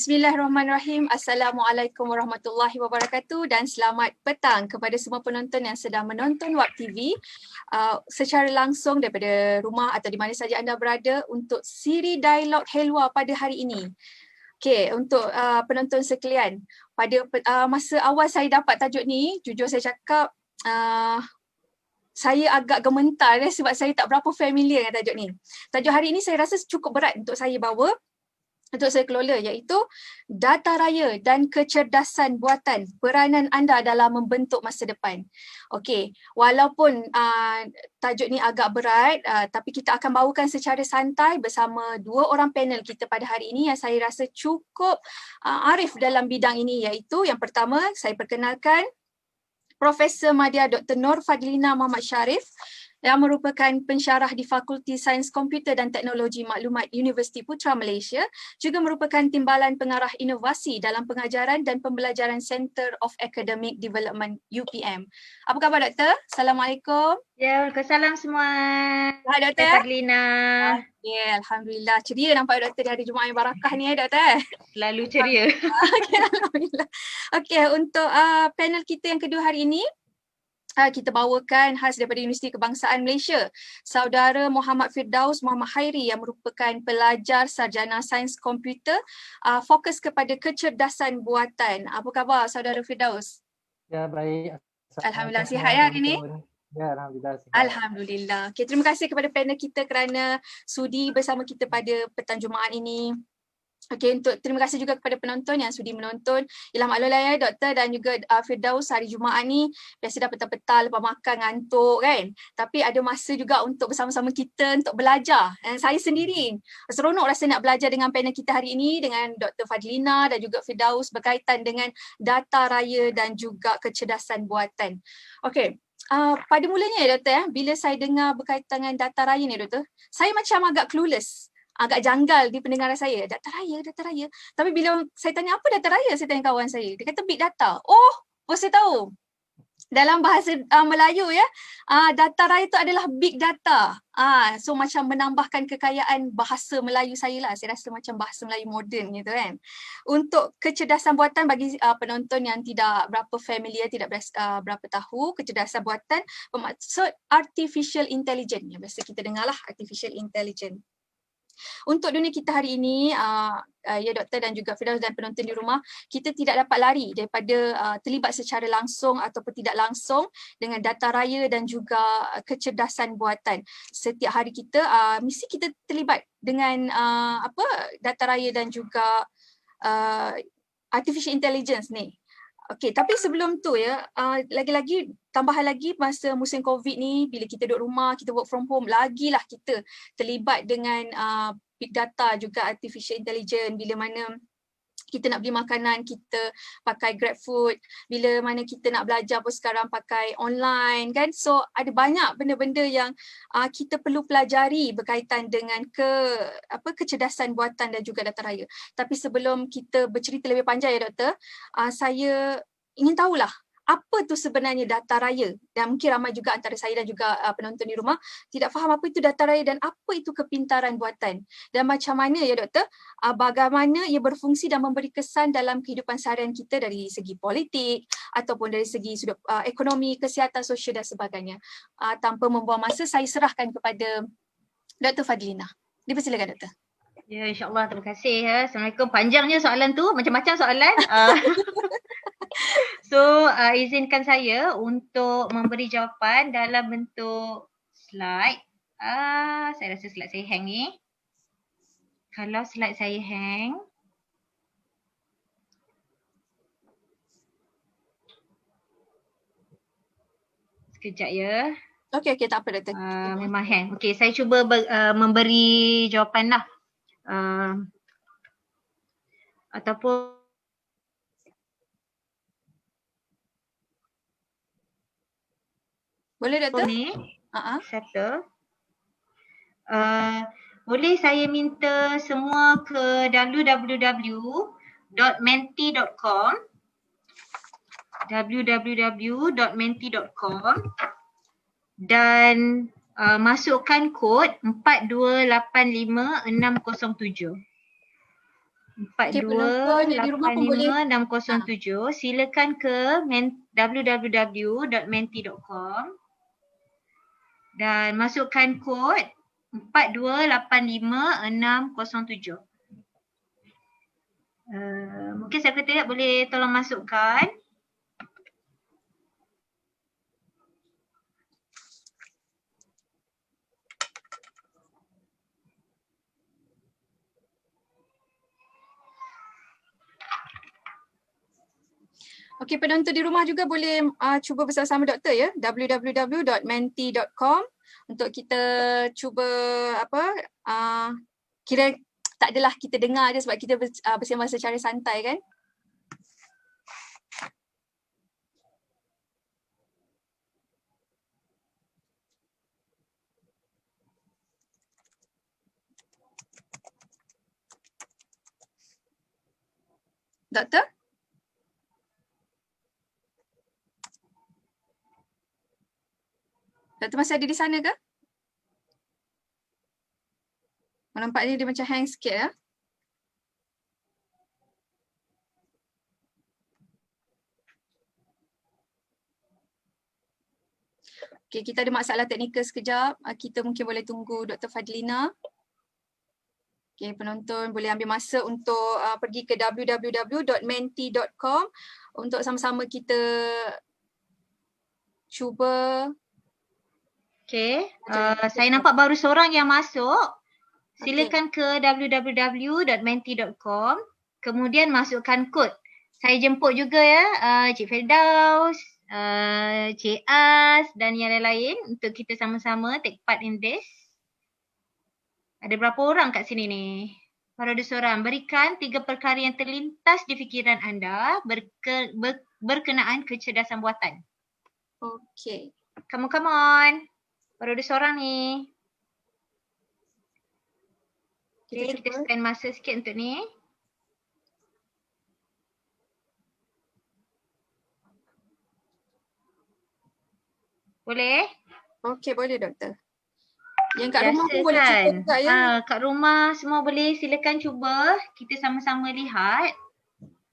Bismillahirrahmanirrahim. Assalamualaikum warahmatullahi wabarakatuh dan selamat petang kepada semua penonton yang sedang menonton Wap TV secara langsung daripada rumah atau di mana saja anda berada untuk siri dialog Helwa pada hari ini. Okey, untuk penonton sekalian, pada masa awal saya dapat tajuk ni, jujur saya cakap saya agak gementar sebab saya tak berapa familiar dengan tajuk ni. Tajuk hari ini saya rasa cukup berat untuk saya bawa, untuk saya kelola, iaitu data raya dan kecerdasan buatan, peranan anda dalam membentuk masa depan. Okey, walaupun tajuk ni agak berat, tapi kita akan bawakan secara santai bersama dua orang panel kita pada hari ini yang saya rasa cukup arif dalam bidang ini, iaitu yang pertama saya perkenalkan Profesor Madya Dr. Nur Fadlina Muhammad Sharif yang merupakan pensyarah di Fakulti Sains Komputer dan Teknologi Maklumat Universiti Putra Malaysia, juga merupakan Timbalan Pengarah Inovasi dalam Pengajaran dan Pembelajaran Center of Academic Development UPM. Apa khabar Doktor? Assalamualaikum. Ya, waalaikumsalam semua. Hai Doktor. Hai Fadlina. Ya, Alhamdulillah. Ceria nampak Doktor di hari Jumaat yang barakah ni Doktor. Selalu ceria. Okay, Alhamdulillah. Okey, untuk panel kita yang kedua hari ini, kita bawakan khas daripada Universiti Kebangsaan Malaysia, Saudara Muhammad Firdaus Muhammad Khairi yang merupakan pelajar sarjana sains komputer, fokus kepada kecerdasan buatan. Apa khabar Saudara Firdaus? Ya, baik. Alhamdulillah sihat ya hari ini? Ya, Alhamdulillah sihat. Alhamdulillah. Okay, terima kasih kepada panel kita kerana sudi bersama kita pada petang Jumaat ini. Okey, terima kasih juga kepada penonton yang sudi menonton. Ialah maklumlah ya Doktor dan juga Firdaus, hari Jumaat ni biasa dah petang-petang lepas makan ngantuk kan. Tapi ada masa juga untuk bersama-sama kita untuk belajar. Dan saya sendiri seronok rasa nak belajar dengan panel kita hari ini dengan Dr. Fadlina dan juga Firdaus berkaitan dengan data raya dan juga kecerdasan buatan. Okey. Pada mulanya ya Doktor, bila saya dengar berkaitan dengan data raya ni Doktor, saya macam agak clueless. Agak janggal di pendengaran saya, data raya. Tapi bila saya tanya apa data raya, saya tanya kawan saya, dia kata big data. Oh, saya tahu. Dalam bahasa Melayu ya, data raya itu adalah big data. So macam menambahkan kekayaan bahasa Melayu saya lah. Saya rasa macam bahasa Melayu moden gitu kan. Untuk kecerdasan buatan bagi penonton yang tidak berapa familiar, tidak berapa tahu, kecerdasan buatan bermaksud artificial intelligence. Ya, biasa kita dengarlah artificial intelligence. Untuk dunia kita hari ini, ya Doktor dan juga Firdaus dan penonton di rumah, kita tidak dapat lari daripada terlibat secara langsung ataupun tidak langsung dengan data raya dan juga kecerdasan buatan. Setiap hari kita, mesti kita terlibat dengan data raya dan juga artificial intelligence ni. Okey, tapi sebelum tu ya, lagi-lagi tambahan lagi masa musim COVID ni, bila kita duduk rumah, kita work from home, lagilah kita terlibat dengan big data juga artificial intelligence. Bila mana kita nak beli makanan, kita pakai GrabFood. Bila mana kita nak belajar pun sekarang pakai online kan. So ada banyak benda-benda yang kita perlu pelajari berkaitan dengan kecerdasan buatan dan juga data raya. Tapi sebelum kita bercerita lebih panjang ya Doktor, saya ingin tahulah apa tu sebenarnya data raya, dan mungkin ramai juga antara saya dan juga penonton di rumah tidak faham apa itu data raya dan apa itu kepintaran buatan, dan macam mana ya Doktor, bagaimana ia berfungsi dan memberi kesan dalam kehidupan seharian kita dari segi politik ataupun dari segi sudut ekonomi, kesihatan, sosial dan sebagainya. Tanpa membuang masa, saya serahkan kepada Dr. Fadlina. Dipersilakan Doktor. Ya, insyaAllah, terima kasih ya. Assalamualaikum. Panjangnya soalan tu, macam-macam soalan. So, izinkan saya untuk memberi jawapan dalam bentuk slide. Saya rasa slide saya hang ni. Kalau slide saya hang, sekejap ya. Okey, tak apa Doktor. Memang hang. Okey, saya cuba memberi jawapan lah. Ataupun boleh Doktor? Ni, settle. Boleh saya minta semua ke www.menti.com www.menti.com dan masukkan kod 4285607. Okey, penonton yang di rumah pun boleh. 4285 607. Silakan ke www.menti.com dan masukkan kod 4285 607. Mungkin sekretariat boleh tolong masukkan. Okey, penonton di rumah juga boleh cuba bersama-sama doktor ya, www.menti.com untuk kita cuba kira tak adalah kita dengar je sebab kita bersama secara santai kan. Doktor? Doktor masih ada di sana ke? Nampaknya dia macam hang sikit ya. Okay, kita ada masalah teknikal sekejap. Kita mungkin boleh tunggu Dr. Fadlina. Okay, penonton boleh ambil masa untuk pergi ke www.menti.com untuk sama-sama kita cuba. Okay, saya nampak baru seorang yang masuk. Silakan ke www.menti.com, kemudian masukkan kod. Saya jemput juga ya Cik Firdaus, Cik As dan yang lain-lain untuk kita sama-sama take part in this. Ada berapa orang kat sini ni? Baru ada seorang. Berikan 3 perkara yang terlintas di fikiran anda berkenaan kecerdasan buatan. Okay. Come on. Baru ada seorang ni. Okay, kita spend masa sikit untuk ni. Boleh? Okay, boleh doktor. Yang kat rumah pun boleh cuba juga ya. Kat rumah semua boleh, silakan cuba. Kita sama-sama lihat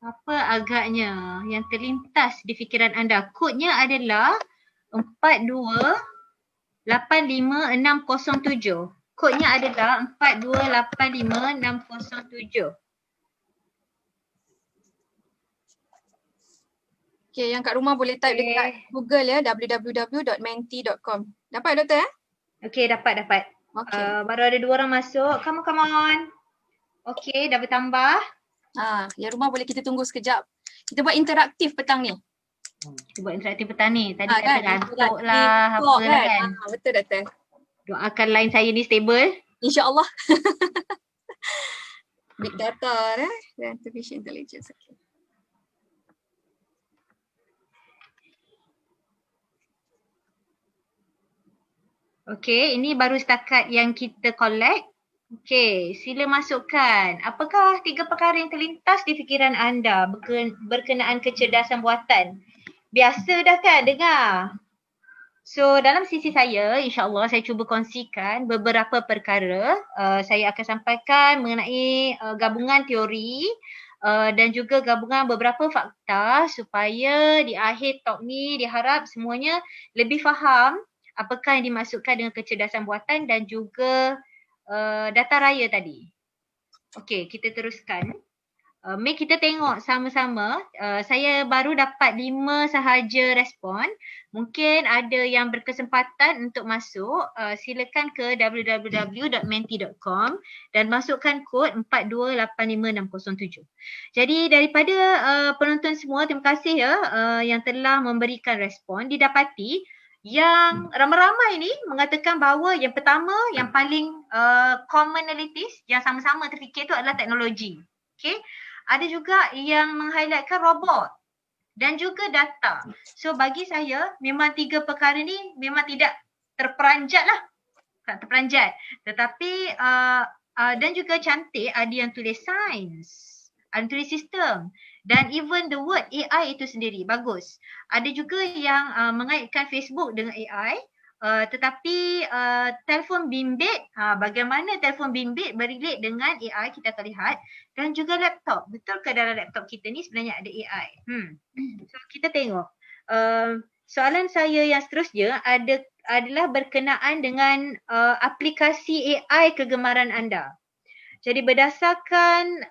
apa agaknya yang terlintas di fikiran anda. Kodnya adalah 4285 607. Kodnya adalah 4285 607. Okay, yang kat rumah boleh type dekat Google ya, www.menti.com. Dapat doktor ya? Okay, dapat. Okay. Baru ada 2 orang masuk. Come on. Okay, dah bertambah. Yang rumah boleh kita tunggu sekejap. Kita buat interaktif petang ni. Kita buat interaktif petang ni. Tadi kan? kata ngantuk lah, apalah kan. Betul doktor. Doakan line saya ni stable. InsyaAllah. Big data dan artificial intelligence. Okay. Okay, ini baru setakat yang kita collect. Okay, sila masukkan. Apakah 3 perkara yang terlintas di fikiran anda berkenaan kecerdasan buatan? Biasa dah kan dengar? So, dalam sisi saya, insyaAllah saya cuba kongsikan beberapa perkara. Saya akan sampaikan mengenai gabungan teori dan juga gabungan beberapa fakta supaya di akhir talk ni diharap semuanya lebih faham apakah yang dimaksudkan dengan kecerdasan buatan dan juga data raya tadi. Okey, kita teruskan. Mari kita tengok sama-sama. Saya baru dapat 5 sahaja respon. Mungkin ada yang berkesempatan untuk masuk. Silakan ke www.menti.com dan masukkan kod 4285 607. Jadi daripada penonton semua, terima kasih ya yang telah memberikan respon. Didapati yang ramai-ramai ni mengatakan bahawa yang pertama, yang paling commonalities yang sama-sama terfikir tu adalah teknologi. Okay. Ada juga yang meng-highlightkan robot dan juga data. So bagi saya memang 3 perkara ni memang tidak terperanjat lah. Tak terperanjat. Tetapi dan juga cantik ada yang tulis sains, ada tulis sistem. Dan even the word AI itu sendiri bagus. Ada juga yang mengaitkan Facebook dengan AI. Tetapi telefon bimbit, bagaimana telefon bimbit berrelate dengan AI kita akan lihat, dan juga laptop. Betul ke dalam laptop kita ni sebenarnya ada AI? So kita tengok. Soalan saya yang seterusnya adalah berkenaan dengan aplikasi AI kegemaran anda. Jadi berdasarkan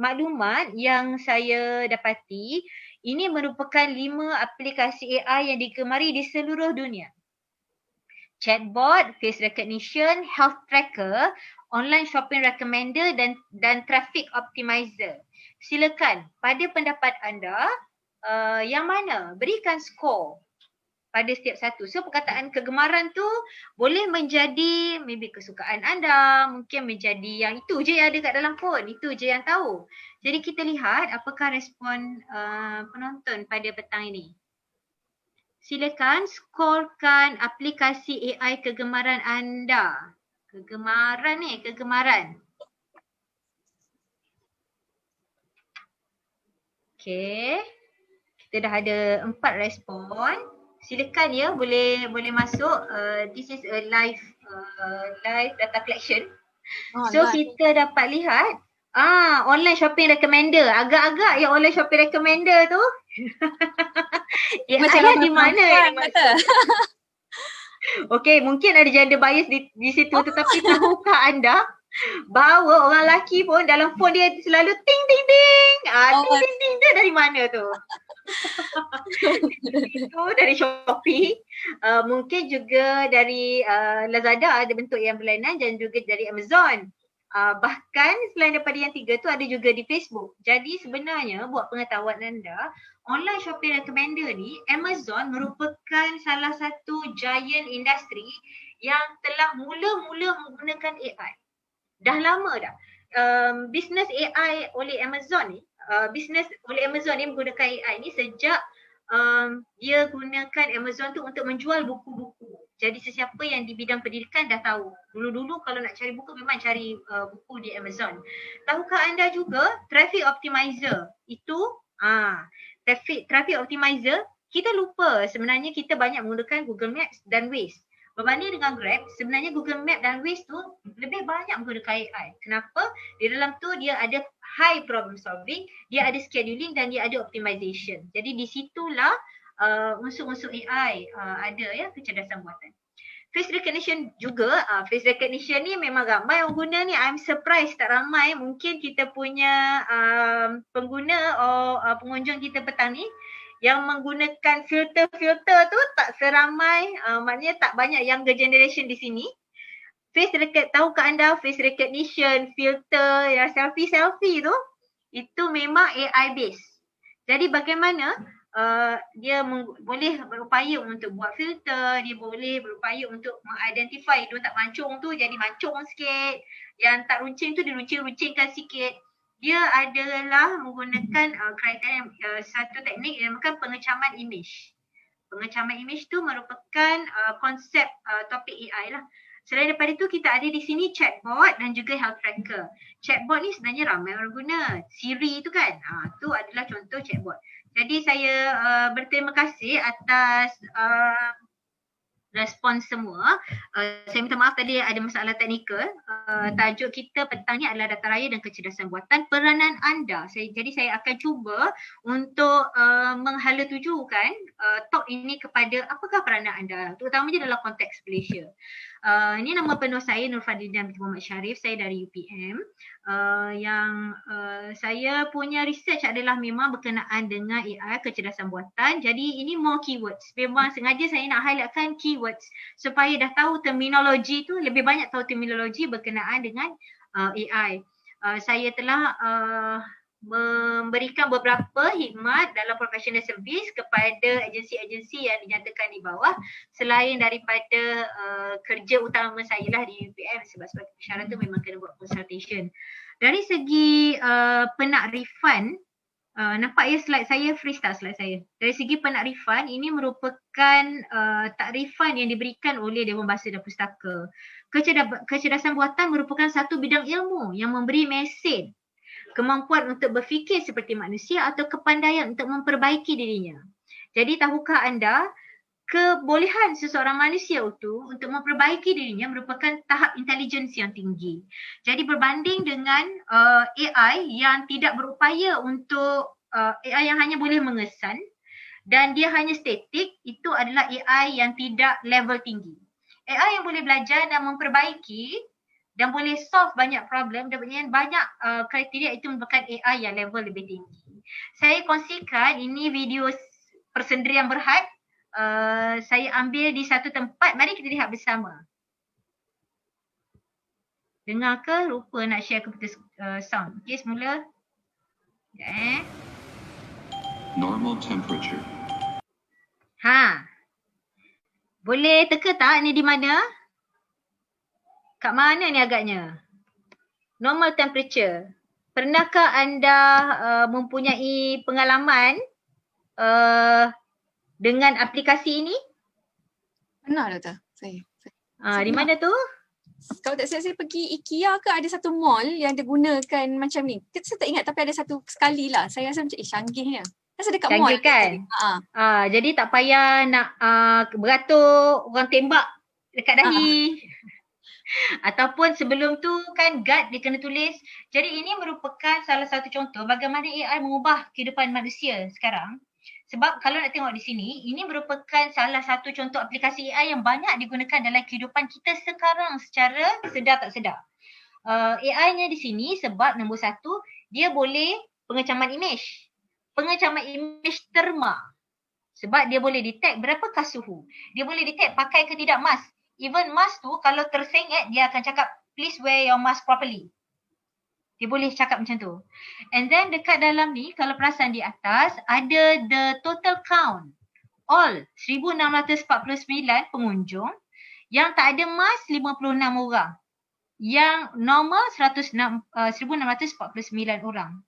maklumat yang saya dapati, ini merupakan 5 aplikasi AI yang digemari di seluruh dunia. Chatbot, face recognition, health tracker, online shopping recommender dan traffic optimizer. Silakan, pada pendapat anda, yang mana? Berikan skor pada setiap satu. So perkataan kegemaran tu boleh menjadi maybe kesukaan anda, mungkin menjadi yang itu je yang ada kat dalam phone, itu je yang tahu. Jadi kita lihat apakah respon penonton pada petang ini. Silakan skorkan aplikasi AI kegemaran anda. Kegemaran ni, kegemaran. Okay. Kita dah ada 4 respon. Silakan ya, boleh masuk. This is a live data collection. So kita dapat lihat online shopping recommender. Agak-agak yang online shopping recommender tu AI di mana? Okey, mungkin ada gender bias di situ, tetapi tahukah anda bahawa orang lelaki pun dalam phone dia selalu ting ting ting. Ting ting ting dia dari mana tu? Itu dari Shopee, mungkin juga dari Lazada ada bentuk yang berlainan, dan juga dari Amazon. Bahkan selain daripada yang 3 tu ada juga di Facebook. Jadi sebenarnya buat pengetahuan anda, online shopping recommender ni, Amazon merupakan salah satu giant industri yang telah mula-mula menggunakan AI. Dah lama dah. Bisnes AI oleh Amazon ni, menggunakan AI ni sejak dia gunakan Amazon tu untuk menjual buku-buku. Jadi sesiapa yang di bidang pendidikan dah tahu. Dulu-dulu kalau nak cari buku memang cari buku di Amazon. Tahukah anda juga traffic optimizer itu traffic optimizer, kita lupa sebenarnya kita banyak menggunakan Google Maps dan Waze. Berbanding dengan Grab, sebenarnya Google Maps dan Waze tu lebih banyak menggunakan AI. Kenapa? Di dalam tu dia ada high problem solving, dia ada scheduling dan dia ada optimization. Jadi di situlah unsur-unsur AI ada ya, kecerdasan buatan. Face recognition juga, face recognition ni memang ramai orang guna ni. I'm surprised tak ramai. Mungkin kita punya pengguna pengunjung kita petang ni yang menggunakan filter-filter tu tak seramai, maknanya tak banyak younger generation di sini. Tahukah anda face recognition, filter, yang selfie tu, itu memang AI based. Jadi bagaimana dia boleh berupaya untuk buat filter, dia boleh berupaya untuk mengidentify dia tak mancung tu jadi mancung sikit, yang tak runcing tu diruncing-runcingkan sikit. Dia adalah menggunakan kriteria satu teknik yang dinamakan pengecaman image. Pengecaman image tu merupakan konsep topik AI lah. Selain daripada itu kita ada di sini chatbot dan juga health tracker. Chatbot ni sebenarnya ramai orang guna. Siri tu kan, tu adalah contoh chatbot. Jadi saya berterima kasih atas respon semua. Saya minta maaf tadi ada masalah teknikal. Tajuk kita petang ni adalah data raya dan kecerdasan buatan, peranan anda. Jadi saya akan cuba untuk menghala tujukan talk ini kepada apakah peranan anda, terutamanya dalam konteks Malaysia. Ini nama penuh saya Nur Fadlina binti Muhammad Sharif, saya dari UPM. Yang saya punya research adalah memang berkenaan dengan AI, kecerdasan buatan. Jadi ini more keywords. Memang sengaja saya nak highlightkan keywords supaya dah tahu terminologi tu, lebih banyak tahu terminologi berkenaan dengan AI. Saya telah memberikan beberapa khidmat dalam professional service kepada agensi-agensi yang dinyatakan di bawah, selain daripada kerja utama saya lah di UPM, sebab sebagai pensyarah tu memang kena buat consultation. Dari segi penakrifan, nampak ya slide saya, freestyle slide saya. Dari segi penakrifan, ini merupakan takrifan yang diberikan oleh Dewan Bahasa dan Pustaka. Kecerdasan buatan merupakan satu bidang ilmu yang memberi mesin kemampuan untuk berfikir seperti manusia atau kepandaian untuk memperbaiki dirinya. Jadi tahukah anda, kebolehan seseorang manusia itu untuk memperbaiki dirinya merupakan tahap intelligence yang tinggi. Jadi berbanding dengan AI yang tidak berupaya untuk AI yang hanya boleh mengesan dan dia hanya statik, itu adalah AI yang tidak level tinggi. AI yang boleh belajar dan memperbaiki dan boleh solve banyak problem dan banyak kriteria itu merupakan AI yang level lebih tinggi. Saya kongsikan ini video persendirian berhad. Saya ambil di satu tempat. Mari kita lihat bersama. Dengar ke? Lupa nak share computer sound. Okey, semula. Sekejap Normal temperature. Boleh teka tak ni di mana? Kat mana ni agaknya? Normal temperature. Pernahkah anda mempunyai pengalaman dengan aplikasi ini? Pernah Doktor? Saya Di mana tu? kalau tak silap saya pergi IKEA ke ada satu mall yang dia gunakan macam ni. Saya tak ingat tapi ada satu sekali lah. Saya rasa macam canggihnya. Rasa dekat mall. Canggih kan? Jadi tak payah nak beratur orang tembak dekat dahi. Ataupun sebelum tu kan guard dia kena tulis. Jadi ini merupakan salah satu contoh bagaimana AI mengubah kehidupan manusia sekarang. Sebab kalau nak tengok di sini, ini merupakan salah satu contoh aplikasi AI yang banyak digunakan dalam kehidupan kita sekarang secara sedar tak sedar. AI-nya di sini sebab nombor satu, dia boleh pengecaman imej. Pengecaman imej terma. Sebab dia boleh detect berapakah suhu. Dia boleh detect pakai ke tidak mask. Even mask tu kalau tersengit, dia akan cakap please wear your mask properly. Dia boleh cakap macam tu. And then dekat dalam ni, kalau perasan di atas, ada the total count. All 1649 pengunjung. Yang tak ada mask 56 orang. Yang normal 1649 orang.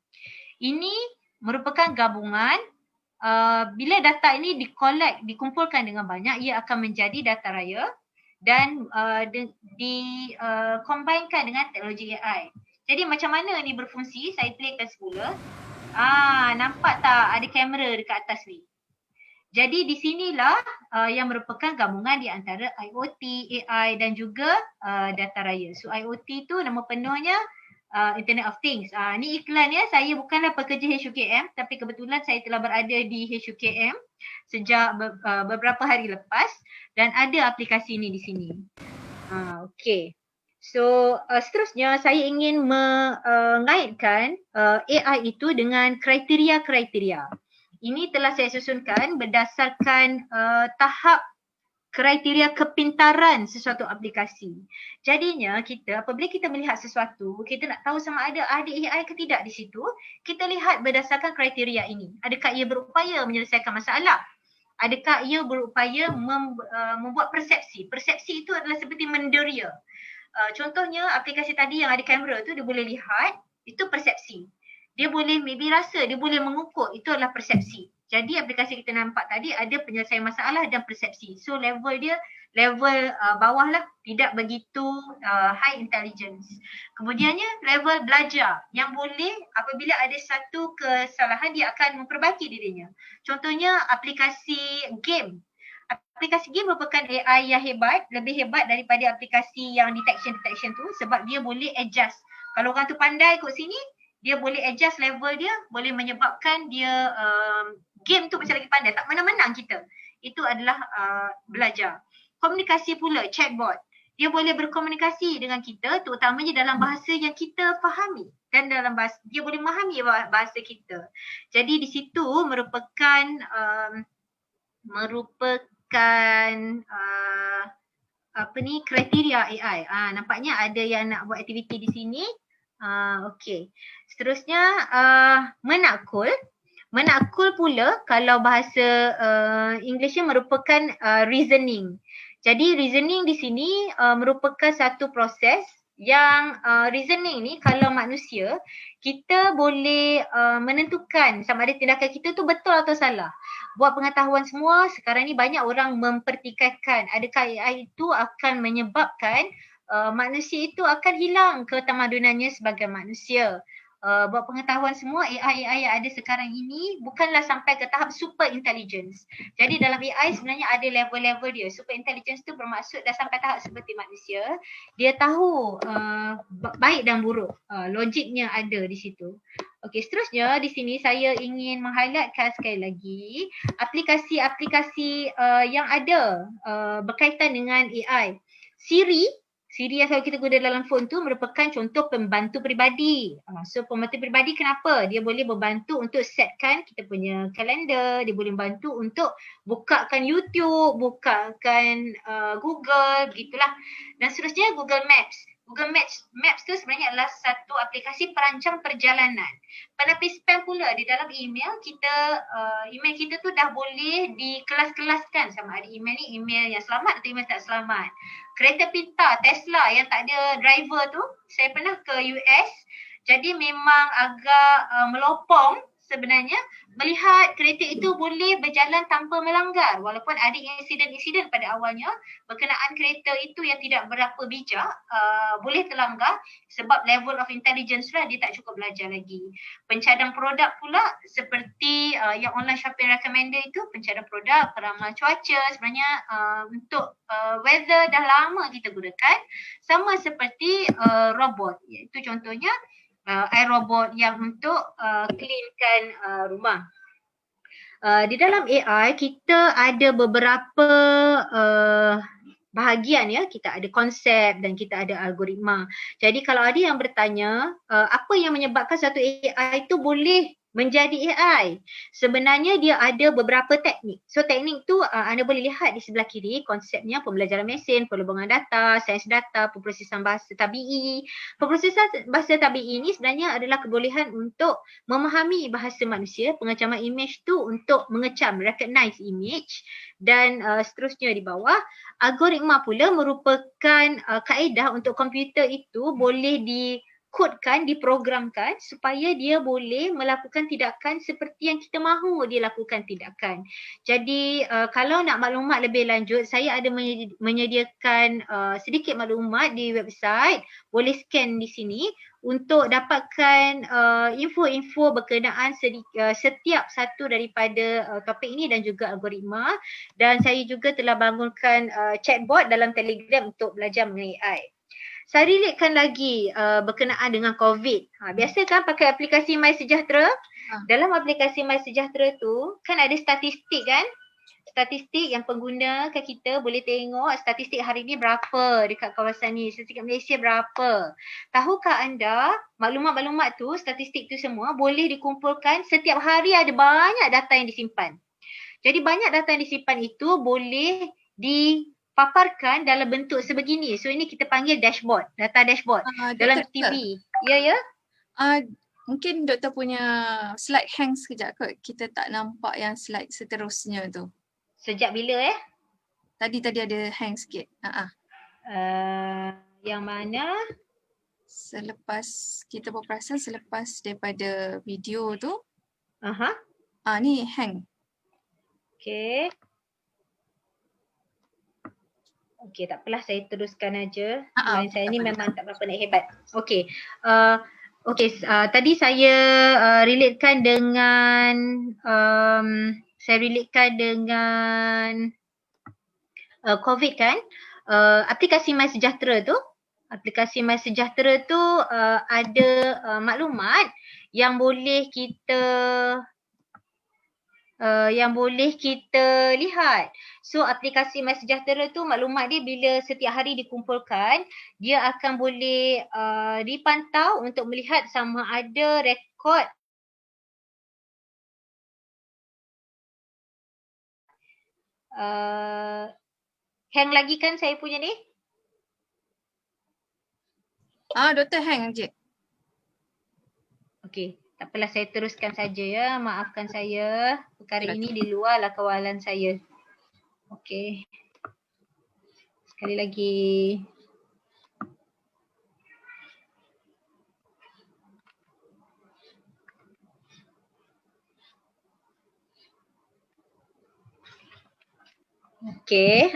Ini merupakan gabungan. Bila data ini dikumpulkan dengan banyak, ia akan menjadi data raya dan dikombainkan dengan teknologi AI. Jadi macam mana ni berfungsi? Saya playkan semula. Nampak tak ada kamera dekat atas ni? Jadi di sinilah yang merupakan gabungan di antara IoT, AI dan juga data raya. So IoT tu nama penuhnya Internet of Things. Ni iklan ya. Saya bukanlah pekerja HUKM tapi kebetulan saya telah berada di HUKM sejak beberapa hari lepas dan ada aplikasi ni di sini. Okey. So seterusnya saya ingin mengaitkan AI itu dengan kriteria-kriteria. Ini telah saya susunkan berdasarkan tahap kriteria kepintaran sesuatu aplikasi. Jadinya kita apabila kita melihat sesuatu, kita nak tahu sama ada AI ke tidak di situ, kita lihat berdasarkan kriteria ini. Adakah ia berupaya menyelesaikan masalah? Adakah ia berupaya membuat persepsi? Persepsi itu adalah seperti menderia. Contohnya aplikasi tadi yang ada kamera tu dia boleh lihat, itu persepsi. Dia boleh maybe rasa, dia boleh mengukur, itu adalah persepsi. Jadi aplikasi kita nampak tadi ada penyelesaian masalah dan persepsi. So level dia level bawah lah, tidak begitu high intelligence. Kemudiannya level belajar yang boleh apabila ada satu kesalahan dia akan memperbaiki dirinya. Contohnya aplikasi game. Aplikasi game merupakan AI yang hebat, lebih hebat daripada aplikasi yang detection tu sebab dia boleh adjust. Kalau orang tu pandai kot sini, dia boleh adjust level dia, boleh menyebabkan dia game tu macam lagi pandai, tak menang-menang kita. Itu adalah belajar. Komunikasi pula, chatbot. Dia boleh berkomunikasi dengan kita terutamanya dalam bahasa yang kita fahami dan dalam bahasa, dia boleh memahami bahasa kita. Jadi di situ merupakan kriteria AI. Nampaknya ada yang nak buat aktiviti di sini. Okey. Seterusnya menakul. Menakul pula kalau bahasa Englishnya merupakan reasoning. Jadi reasoning di sini merupakan satu proses yang reasoning ni kalau manusia kita boleh menentukan sama ada tindakan kita tu betul atau salah. Buat pengetahuan semua, sekarang ni banyak orang mempertikaikan adakah AI itu akan menyebabkan manusia itu akan hilang ketamadunannya sebagai manusia. buat pengetahuan semua, AI yang ada sekarang ini bukanlah sampai ke tahap super intelligence. Jadi dalam AI sebenarnya ada level-level dia. Super intelligence tu bermaksud dah sampai tahap seperti manusia. Dia tahu baik dan buruk. Logiknya ada di situ. Okey, seterusnya di sini saya ingin meng-highlightkan sekali lagi aplikasi-aplikasi yang ada berkaitan dengan AI. Siri yang selalu kita guna dalam phone tu merupakan contoh pembantu peribadi. So pembantu peribadi kenapa? Dia boleh membantu untuk setkan kita punya kalender, dia boleh membantu untuk bukakan YouTube, bukakan Google, begitulah. Dan seterusnya Google Maps. Google Maps tu sebenarnya adalah satu aplikasi perancang perjalanan. Penepis spam pula di dalam email kita tu dah boleh dikelas-kelaskan sama ada email ni email yang selamat atau email tak selamat. Kereta pintar Tesla yang tak ada driver tu, saya pernah ke US, jadi memang agak melopong sebenarnya melihat kereta itu boleh berjalan tanpa melanggar walaupun ada insiden-insiden pada awalnya berkenaan kereta itu yang tidak berapa bijak boleh terlanggar sebab level of intelligence lah dia tak cukup belajar lagi. Pencadang produk pula seperti yang online shopping recommender itu, pencadang produk, peramal cuaca sebenarnya untuk weather dah lama kita gunakan, sama seperti robot, iaitu contohnya iRobot yang untuk cleankan rumah. Di dalam AI kita ada beberapa bahagian ya, kita ada konsep dan kita ada algoritma. Jadi kalau ada yang bertanya apa yang menyebabkan satu AI itu boleh menjadi AI, sebenarnya dia ada beberapa teknik. So teknik tu anda boleh lihat di sebelah kiri, konsepnya pembelajaran mesin, perlubungan data, sains data, pemprosesan bahasa tabi'i. Pemprosesan bahasa tabi'i ini sebenarnya adalah kebolehan untuk memahami bahasa manusia, pengecaman image tu untuk mengecam, recognize image, dan seterusnya di bawah. Algoritma pula merupakan kaedah untuk komputer itu boleh dikodekan, diprogramkan supaya dia boleh melakukan tindakan seperti yang kita mahu dia lakukan tindakan. Jadi kalau nak maklumat lebih lanjut, saya ada menyediakan sedikit maklumat di website, boleh scan di sini untuk dapatkan info-info berkenaan setiap satu daripada topik ini dan juga algoritma. Dan saya juga telah bangunkan chatbot dalam Telegram untuk belajar mengenai AI. Saya relatekan lagi berkenaan dengan COVID. Biasa kan pakai aplikasi MySejahtera. Dalam aplikasi MySejahtera tu kan ada statistik kan? Statistik yang pengguna kan kita boleh tengok statistik hari ni berapa dekat kawasan ni, statistik Malaysia berapa. Tahukah anda maklumat-maklumat tu, statistik tu semua boleh dikumpulkan setiap hari, ada banyak data yang disimpan. Jadi banyak data yang disimpan itu boleh dipaparkan dalam bentuk sebegini. So ini kita panggil dashboard, data dashboard dalam TV. Ya. Mungkin doktor punya slide hang sekejap kot. Kita tak nampak yang slide seterusnya tu. Sejak bila Tadi ada hang sikit. Yang mana? Selepas kita berperasan selepas daripada video tu. Ni hang. Okey, tak apalah, saya teruskan aja. Line saya ni memang tak berapa nak hebat. Okey. Tadi saya relatekan dengan COVID kan. Aplikasi MySejahtera tu, ada maklumat yang boleh kita lihat. So aplikasi MySejahtera tu maklumat dia bila setiap hari dikumpulkan, dia akan boleh dipantau untuk melihat sama ada rekod hang lagi kan saya punya ni? Doktor hang je. Okey, tak apalah, saya teruskan saja ya. Maafkan saya. Perkara ini di luar lah kawalan saya. Okey. Sekali lagi. Okey,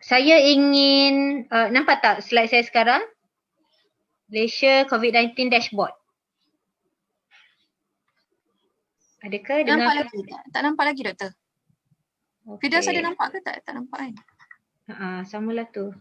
saya ingin nampak tak slide saya sekarang? Malaysia COVID-19 dashboard. Adakah Tak nampak dengar? lagi? Tak nampak lagi doktor. Firdaus ada nampak ke tak? Tak nampak kan? Samalah tu.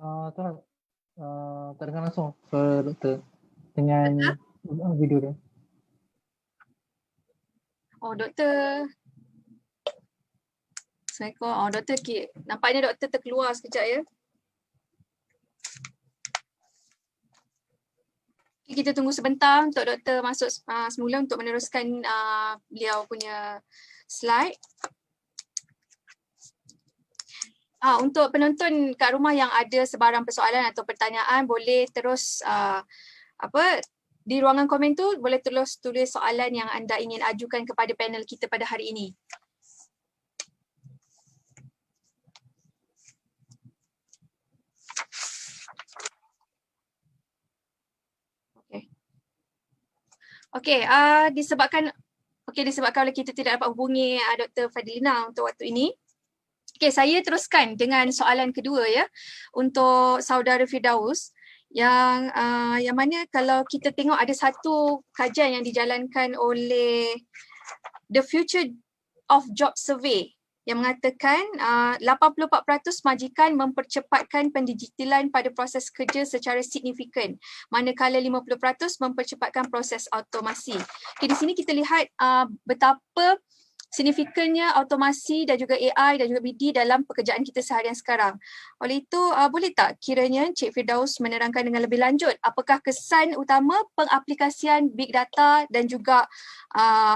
Tuan, tak dengar langsung suara doktor dengan video dia. Oh doktor. Assalamualaikum. Oh doktor, nampaknya doktor terkeluar sekejap ya. Okay, kita tunggu sebentar untuk doktor masuk semula untuk meneruskan beliau punya slide. Untuk penonton kat rumah yang ada sebarang persoalan atau pertanyaan, boleh terus di ruangan komen tu boleh terus tulis soalan yang anda ingin ajukan kepada panel kita pada hari ini. Disebabkan oleh kita tidak dapat hubungi Dr. Fadilina untuk waktu ini. Saya teruskan dengan soalan kedua ya untuk saudara Firdaus yang mana kalau kita tengok ada satu kajian yang dijalankan oleh The Future of Job Survey yang mengatakan 84% majikan mempercepatkan pendigitalan pada proses kerja secara signifikan, manakala 50% mempercepatkan proses automasi. Di sini kita lihat betapa signifikannya automasi dan juga AI dan juga BD dalam pekerjaan kita seharian sekarang. Oleh itu, boleh tak kiranya Cik Firdaus menerangkan dengan lebih lanjut apakah kesan utama pengaplikasian big data dan juga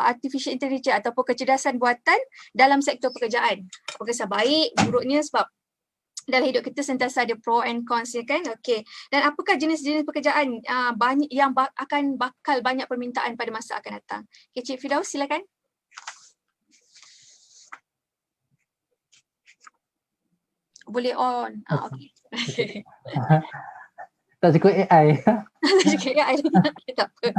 artificial intelligence ataupun kecerdasan buatan dalam sektor pekerjaan. Apakah kesan baik, buruknya, sebab dalam hidup kita sentiasa ada pro and cons ya kan. Dan apakah jenis-jenis pekerjaan banyak yang bakal banyak permintaan pada masa akan datang. Cik Firdaus silakan. Boleh on. Okay. Tak cukup AI. Juga AI tak apa.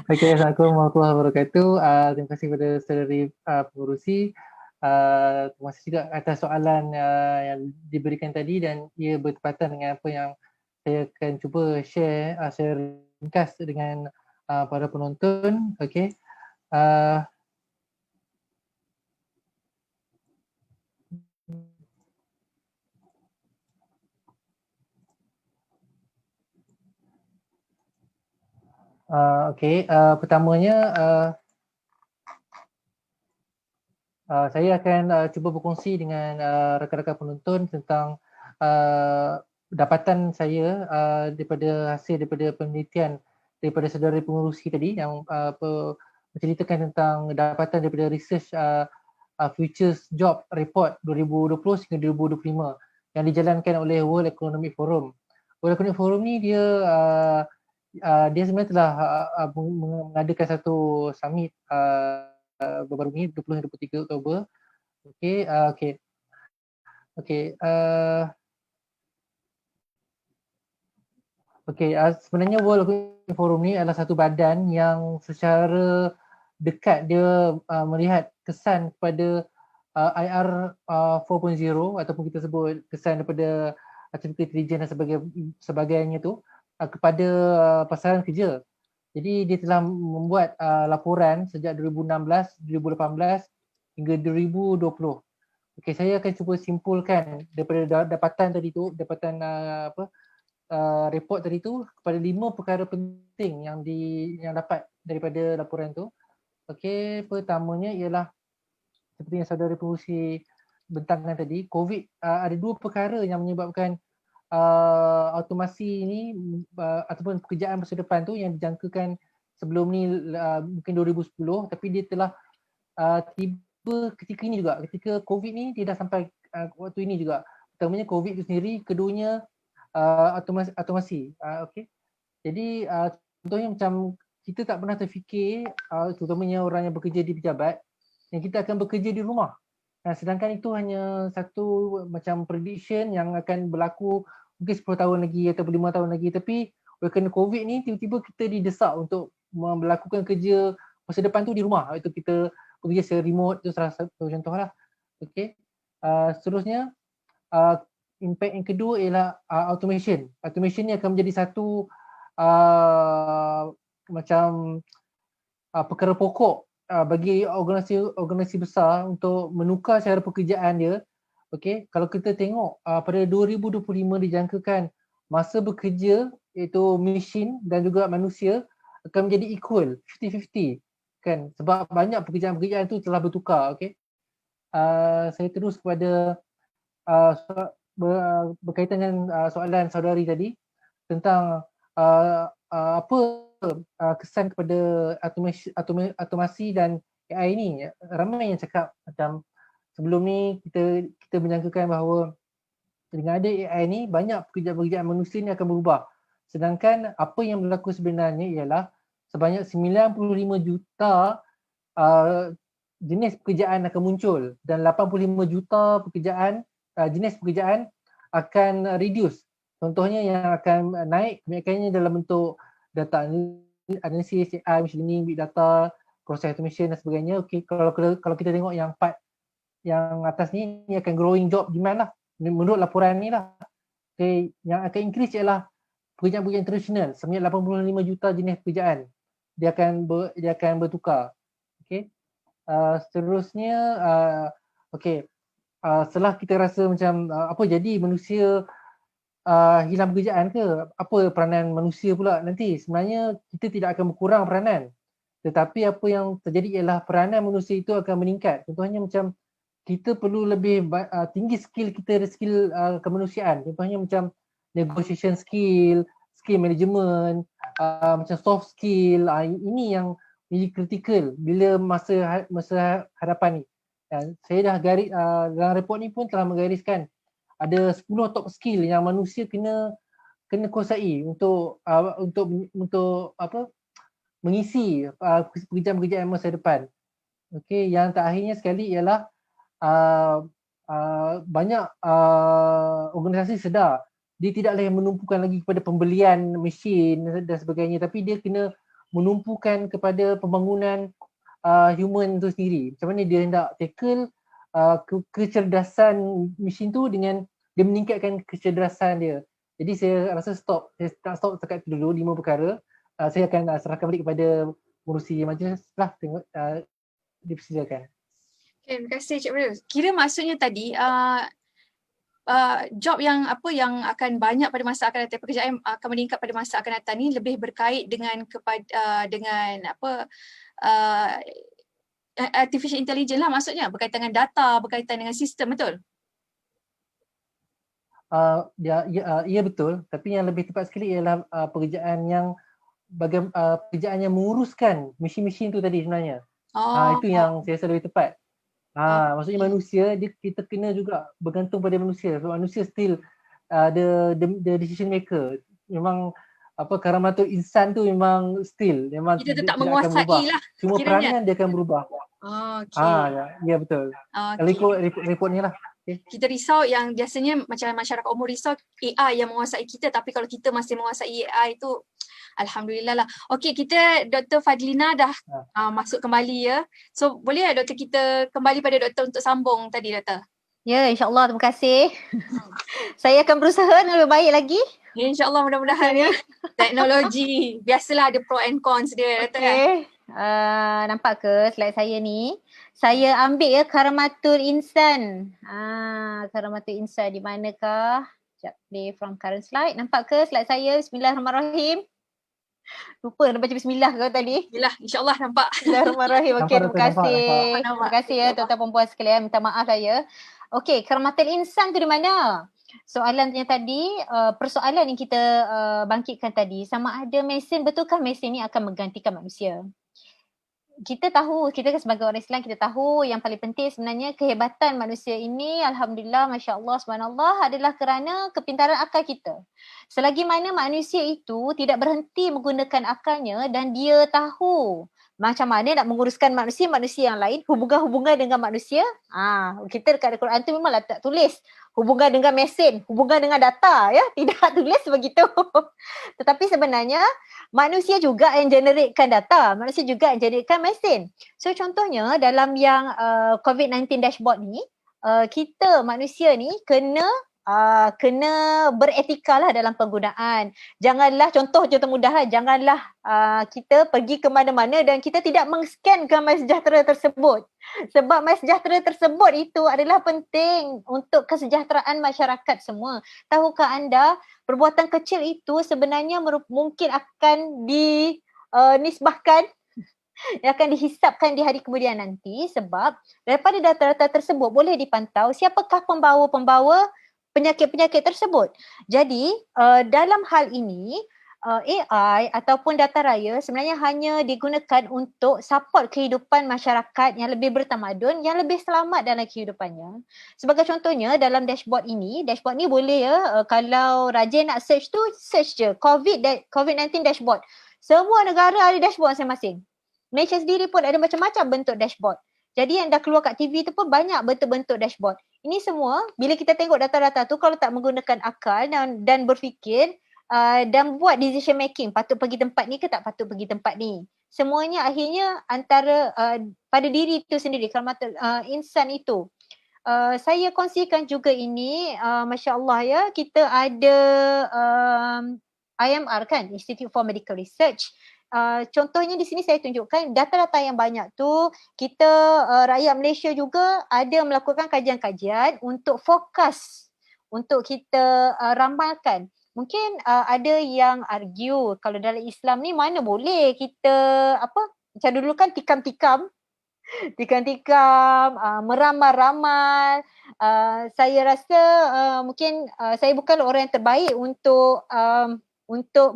Okay, Assalamualaikum warahmatullahi wabarakatuh. Terima kasih kepada saudari pengurusi. Terima kasih juga atas soalan yang diberikan tadi dan ia bertepatan dengan apa yang saya akan cuba share secara ringkas dengan para penonton. Okay. Pertamanya saya akan cuba berkongsi dengan rakan-rakan penonton tentang dapatan saya daripada penelitian daripada saudara pengurusi tadi yang menceritakan tentang dapatan daripada research Futures Job Report 2020 hingga 2025 yang dijalankan oleh World Economic Forum. World Economic Forum ni dia sebenarnya telah mengadakan satu summit baru-baru ni 20 hingga 23 Oktober. Sebenarnya World Economic Forum ni adalah satu badan yang secara dekat dia melihat kesan kepada IR 4.0 ataupun kita sebut kesan daripada artificial intelligence dan sebagainya tu kepada pasaran kerja. Jadi dia telah membuat laporan sejak 2016, 2018 hingga 2020. Saya akan cuba simpulkan daripada dapatan tadi tu, report tadi tu kepada 5 perkara penting yang dapat daripada laporan tu. Pertamanya ialah seperti yang saudara pengurusi bentangkan tadi, COVID ada 2 perkara yang menyebabkan automasi ni ataupun pekerjaan masa depan tu yang dijangkakan sebelum ni mungkin 2010, tapi dia telah tiba ketika ini juga, ketika COVID ni dia dah sampai waktu ini juga. Pertamanya COVID itu sendiri, keduanya automasi. Jadi contohnya macam kita tak pernah terfikir, terutamanya orang yang bekerja di pejabat, yang kita akan bekerja di rumah. Sedangkan itu hanya satu macam prediction yang akan berlaku mungkin 10 tahun lagi atau 5 tahun lagi. Tapi oleh kerana COVID ni tiba-tiba kita didesak untuk melakukan kerja masa depan tu di rumah. Itu kita bekerja secara remote, itu salah satu contoh lah. Okay. Seterusnya, impact yang kedua ialah automation. Automation ni akan menjadi satu macam perkara pokok bagi organisasi besar untuk menukar cara pekerjaan dia. Okey, kalau kita tengok pada 2025 dijangkakan masa bekerja iaitu mesin dan juga manusia akan menjadi equal, 50-50 kan, sebab banyak pekerjaan-pekerjaan tu telah bertukar. Okey. Saya terus kepada berkaitan dengan soalan saudari tadi tentang apa kesan kepada automasi dan AI ni. Ramai yang cakap macam sebelum ni kita menyangkakan bahawa dengan ada AI ni banyak pekerjaan-pekerjaan manusia ni akan berubah. Sedangkan apa yang berlaku sebenarnya ialah sebanyak 95 juta jenis pekerjaan akan muncul dan 85 juta jenis pekerjaan akan reduce. Contohnya yang akan naik kebanyakannya dalam bentuk data analysis, AI, machine learning, big data, process automation dan sebagainya. Okay, kalau kita tengok yang part yang atas ni akan growing job demand lah menurut laporan ni lah. Okay, yang akan increase ialah pekerjaan-pekerjaan tradisional sebanyak 85 juta jenis pekerjaan dia akan bertukar. Okay. Seterusnya setelah kita rasa macam apa jadi manusia hilang pekerjaan ke, apa peranan manusia pula nanti? Sebenarnya kita tidak akan berkurang peranan, tetapi apa yang terjadi ialah peranan manusia itu akan meningkat. Contohnya macam kita perlu lebih tinggi skill kita, skill kemanusiaan. Contohnya macam negotiation skill, skill management, macam soft skill. Ini yang menjadi kritikal bila masa hadapan ni. Saya dah garis dalam report ni pun telah menggariskan ada 10 top skill yang manusia kena kuasai untuk mengisi pekerjaan-pekerjaan masa depan. Okey, yang terakhirnya sekali ialah banyak organisasi sedar dia tidak lagi menumpukan lagi kepada pembelian mesin dan sebagainya, tapi dia kena menumpukan kepada pembangunan human tu sendiri. Macam mana dia hendak tackle kecerdasan mesin tu dengan dia meningkatkan kecerdasan dia. Jadi saya rasa saya tak stop setakat itu dulu 5 perkara. Saya akan serahkan balik kepada pengurusi majlis lah, tengok dipersilakan. Okay, terima kasih Cik Abdul. Kira maksudnya tadi job yang akan banyak pada masa akan datang, pekerjaan akan meningkat pada masa akan datang ni lebih berkait dengan artificial intelligence lah, maksudnya berkaitan dengan data, berkaitan dengan sistem, betul? Ya betul, tapi yang lebih tepat sekali ialah pekerjaan yang menguruskan mesin-mesin tu tadi sebenarnya. Itu yang saya rasa lebih tepat. Maksudnya manusia kita kena juga bergantung pada manusia. So, manusia still the decision maker. Memang karamatul insan tu memang still kita tetap tidak menguasai akan berubah. lah. Cuma kiranya. peranan dia akan berubah. Ya betul. Kalau ikut reportnya lah. Okay. Kita risau yang biasanya macam masyarakat umum risau AI yang menguasai kita, tapi kalau kita masih menguasai AI tu alhamdulillah lah. Okey, kita Dr. Fadlina dah masuk kembali ya. So boleh tak doktor kita kembali pada doktor untuk sambung tadi doktor? Ya, insyaAllah, terima kasih. Saya akan berusaha lebih baik lagi. Ya, insyaAllah mudah-mudahan ya. Teknologi, biasalah ada pro and cons dia doktor kan. Nampak ke slide saya ni? Saya ambil ya karamatul insan. Karamatul insan di manakah? Sekejap, play from current slide. Nampak ke slide saya? Bismillahirrahmanirrahim. Lupa nak baca bismillah ke tadi? Bismillah, insyaAllah nampak. Bismillahirrahmanirrahim. Okey, terima kasih. Nampak. Terima kasih ya tuan-tuan dan puan sekalian. Minta maaf saya. Okey, karamatul insan tu di mana? Soalannya tadi, persoalan yang kita bangkitkan tadi, sama ada mesin, betulkah mesin ni akan menggantikan manusia? kita tahu, kita sebagai orang Islam kita tahu yang paling penting sebenarnya kehebatan manusia ini, alhamdulillah, masya-Allah, subhanallah, adalah kerana kepintaran akal kita. Selagi mana manusia itu tidak berhenti menggunakan akalnya dan dia tahu macam mana nak menguruskan manusia yang lain, hubungan-hubungan dengan manusia. Kita dekat Al-Quran tu memanglah tak tulis hubungan dengan mesin, hubungan dengan data, ya, tidak tulis begitu. Tetapi sebenarnya manusia juga yang generatekan data, manusia juga yang generatekan mesin. So contohnya dalam yang COVID-19 dashboard ni, kita manusia ni kena beretika lah dalam penggunaan. Janganlah, contoh mudah lah, janganlah kita pergi ke mana-mana dan kita tidak mengscankan MySejahtera tersebut. Sebab MySejahtera tersebut itu adalah penting untuk kesejahteraan masyarakat semua. Tahukah anda, perbuatan kecil itu sebenarnya mungkin akan dinisbahkan, akan dihisapkan di hari kemudian nanti, sebab daripada data-data tersebut boleh dipantau siapakah pembawa-pembawa penyakit-penyakit tersebut. Jadi dalam hal ini AI ataupun data raya sebenarnya hanya digunakan untuk support kehidupan masyarakat yang lebih bertamadun, yang lebih selamat dalam kehidupannya. Sebagai contohnya dalam dashboard ni boleh kalau rajin nak search tu, search je COVID-19 dashboard. Semua negara ada dashboard masing-masing. Malaysia sendiri pun ada macam-macam bentuk dashboard. Jadi yang dah keluar kat TV tu pun banyak bentuk-bentuk dashboard. Ini semua bila kita tengok data-data tu, kalau tak menggunakan akal dan berfikir dan buat decision making, patut pergi tempat ni ke tak patut pergi tempat ni. Semuanya akhirnya antara pada diri itu sendiri, kalau insan itu. Saya kongsikan juga ini, Masya Allah ya, kita ada IMR kan, Institute for Medical Research. Contohnya di sini saya tunjukkan data-data yang banyak tu, kita rakyat Malaysia juga ada melakukan kajian-kajian untuk fokus, untuk kita ramalkan. Mungkin ada yang argue kalau dalam Islam ni mana boleh kita macam dulu kan tikam-tikam, meramal-ramal. Saya rasa mungkin saya bukanlah orang yang terbaik untuk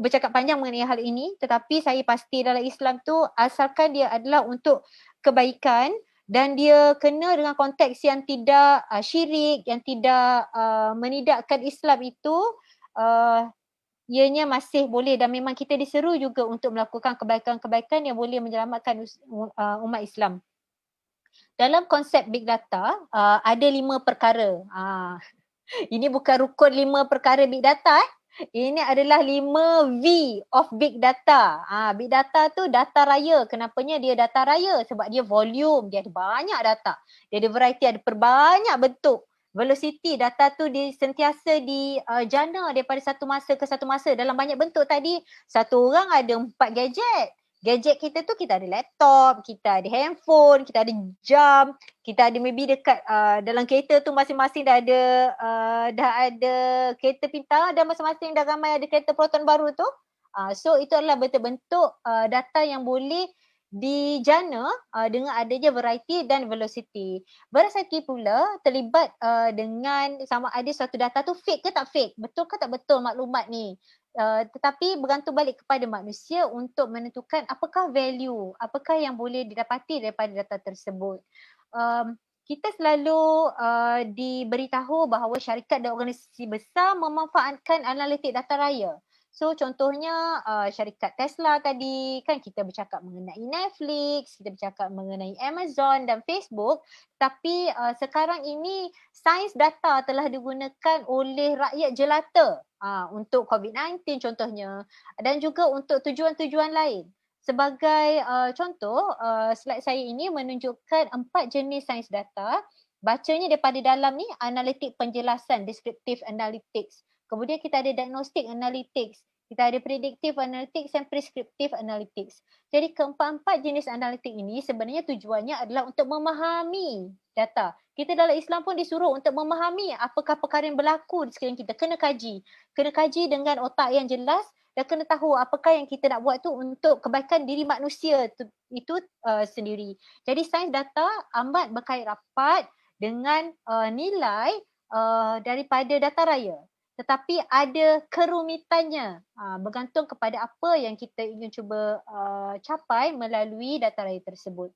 bercakap panjang mengenai hal ini, tetapi saya pasti dalam Islam tu asalkan dia adalah untuk kebaikan dan dia kena dengan konteks yang tidak syirik, yang tidak menidakkan Islam itu, ianya masih boleh dan memang kita diseru juga untuk melakukan kebaikan-kebaikan yang boleh menyelamatkan umat Islam. Dalam konsep big data ada 5 perkara. Ini bukan rukun 5 perkara big data. Ini adalah 5 V of big data. Big data tu data raya. Kenapanya dia data raya? Sebab dia volume, dia ada banyak data. Dia ada variety, ada perbanyak bentuk. Velocity, data tu sentiasa dijana daripada satu masa ke satu masa. Dalam banyak bentuk tadi, satu orang ada 4 gadget. Gadget kita tu, kita ada laptop, kita ada handphone, kita ada jam, kita ada maybe dekat dalam kereta tu masing-masing dah ada kereta pintar dan masing-masing dah ramai ada kereta proton baru tu. So itu adalah bentuk-bentuk data yang boleh dijana dengan adanya variety dan velocity. Veracity pula terlibat dengan sama ada suatu data tu fake ke tak fake, betul ke tak betul maklumat ni. Tetapi bergantung balik kepada manusia untuk menentukan apakah value, apakah yang boleh didapati daripada data tersebut. Kita selalu diberitahu bahawa syarikat dan organisasi besar memanfaatkan analitik data raya. So contohnya syarikat Tesla tadi kan, kita bercakap mengenai Netflix, kita bercakap mengenai Amazon dan Facebook, tapi sekarang ini sains data telah digunakan oleh rakyat jelata untuk COVID-19 contohnya, dan juga untuk tujuan-tujuan lain. Sebagai contoh, slide saya ini menunjukkan 4 jenis sains data. Bacanya daripada dalam ni, analitik penjelasan, descriptive analytics. Kemudian kita ada diagnostic analytics, kita ada predictive analytics dan prescriptive analytics. Jadi keempat-empat jenis analitik ini sebenarnya tujuannya adalah untuk memahami data. Kita dalam Islam pun disuruh untuk memahami apakah perkara yang berlaku di sekeliling kita. Kena kaji dengan otak yang jelas dan kena tahu apakah yang kita nak buat tu untuk kebaikan diri manusia itu sendiri. Jadi sains data amat berkait rapat dengan nilai daripada data raya. tetapi ada kerumitannya, bergantung kepada apa yang kita ingin cuba capai melalui data raya tersebut.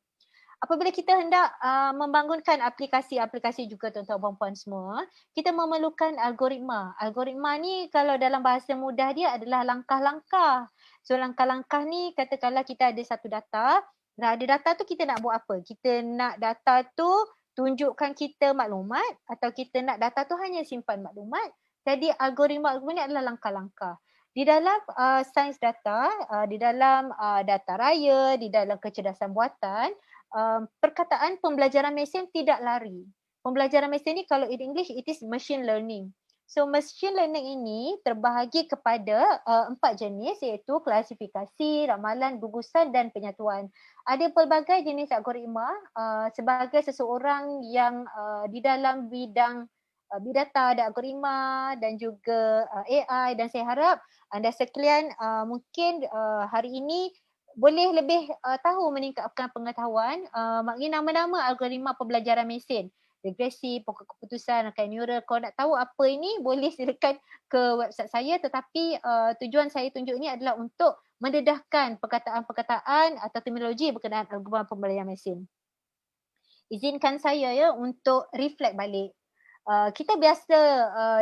Apabila kita hendak membangunkan aplikasi-aplikasi juga tuan-tuan puan-puan semua, kita memerlukan algoritma. Algoritma ni kalau dalam bahasa mudah dia adalah langkah-langkah. So langkah-langkah ni katakanlah kita ada satu data, dah ada data tu kita nak buat apa? Kita nak data tu tunjukkan kita maklumat atau kita nak data tu hanya simpan maklumat. Jadi algoritma ni adalah langkah-langkah. Di dalam sains data, di dalam data raya, di dalam kecerdasan buatan, perkataan pembelajaran mesin tidak lari. Pembelajaran mesin ni kalau in English it is machine learning. So machine learning ini terbahagi kepada 4 jenis iaitu klasifikasi, ramalan, gugusan dan penyatuan. Ada pelbagai jenis algoritma sebagai seseorang yang di dalam bidang big data, ada algoritma dan juga AI, dan saya harap anda sekalian mungkin hari ini boleh lebih tahu meningkatkan pengetahuan mengenai nama-nama algoritma pembelajaran mesin. Regresi, pokok keputusan, rangkaian neural. Kalau nak tahu apa ini boleh silakan ke website saya, tetapi tujuan saya tunjuk ini adalah untuk mendedahkan perkataan-perkataan atau terminologi berkenaan algoritma pembelajaran mesin. Izinkan saya ya untuk reflect balik. Kita biasa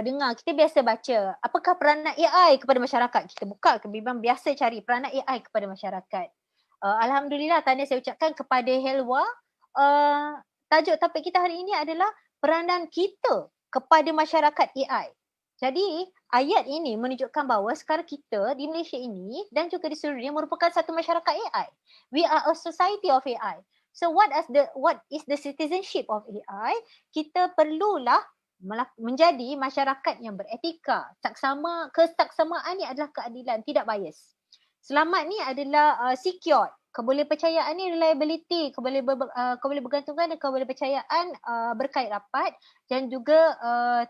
dengar, kita biasa baca apakah peranan AI kepada masyarakat. Kita buka, memang biasa cari peranan AI kepada masyarakat. Alhamdulillah, tanda saya ucapkan kepada Helwa. Tajuk topik kita hari ini adalah peranan kita kepada masyarakat AI. Jadi ayat ini menunjukkan bahawa sekarang kita di Malaysia ini dan juga di seluruh dunia merupakan satu masyarakat AI. We are a society of AI. So what is the citizenship of AI? Kita perlulah menjadi masyarakat yang beretika. Kesaksamaan ni adalah keadilan, tidak bias. Selamat ni adalah secured. Kebolehpercayaan ni reliability, kebolehbergantungan dan kebolehpercayaan berkait rapat dan juga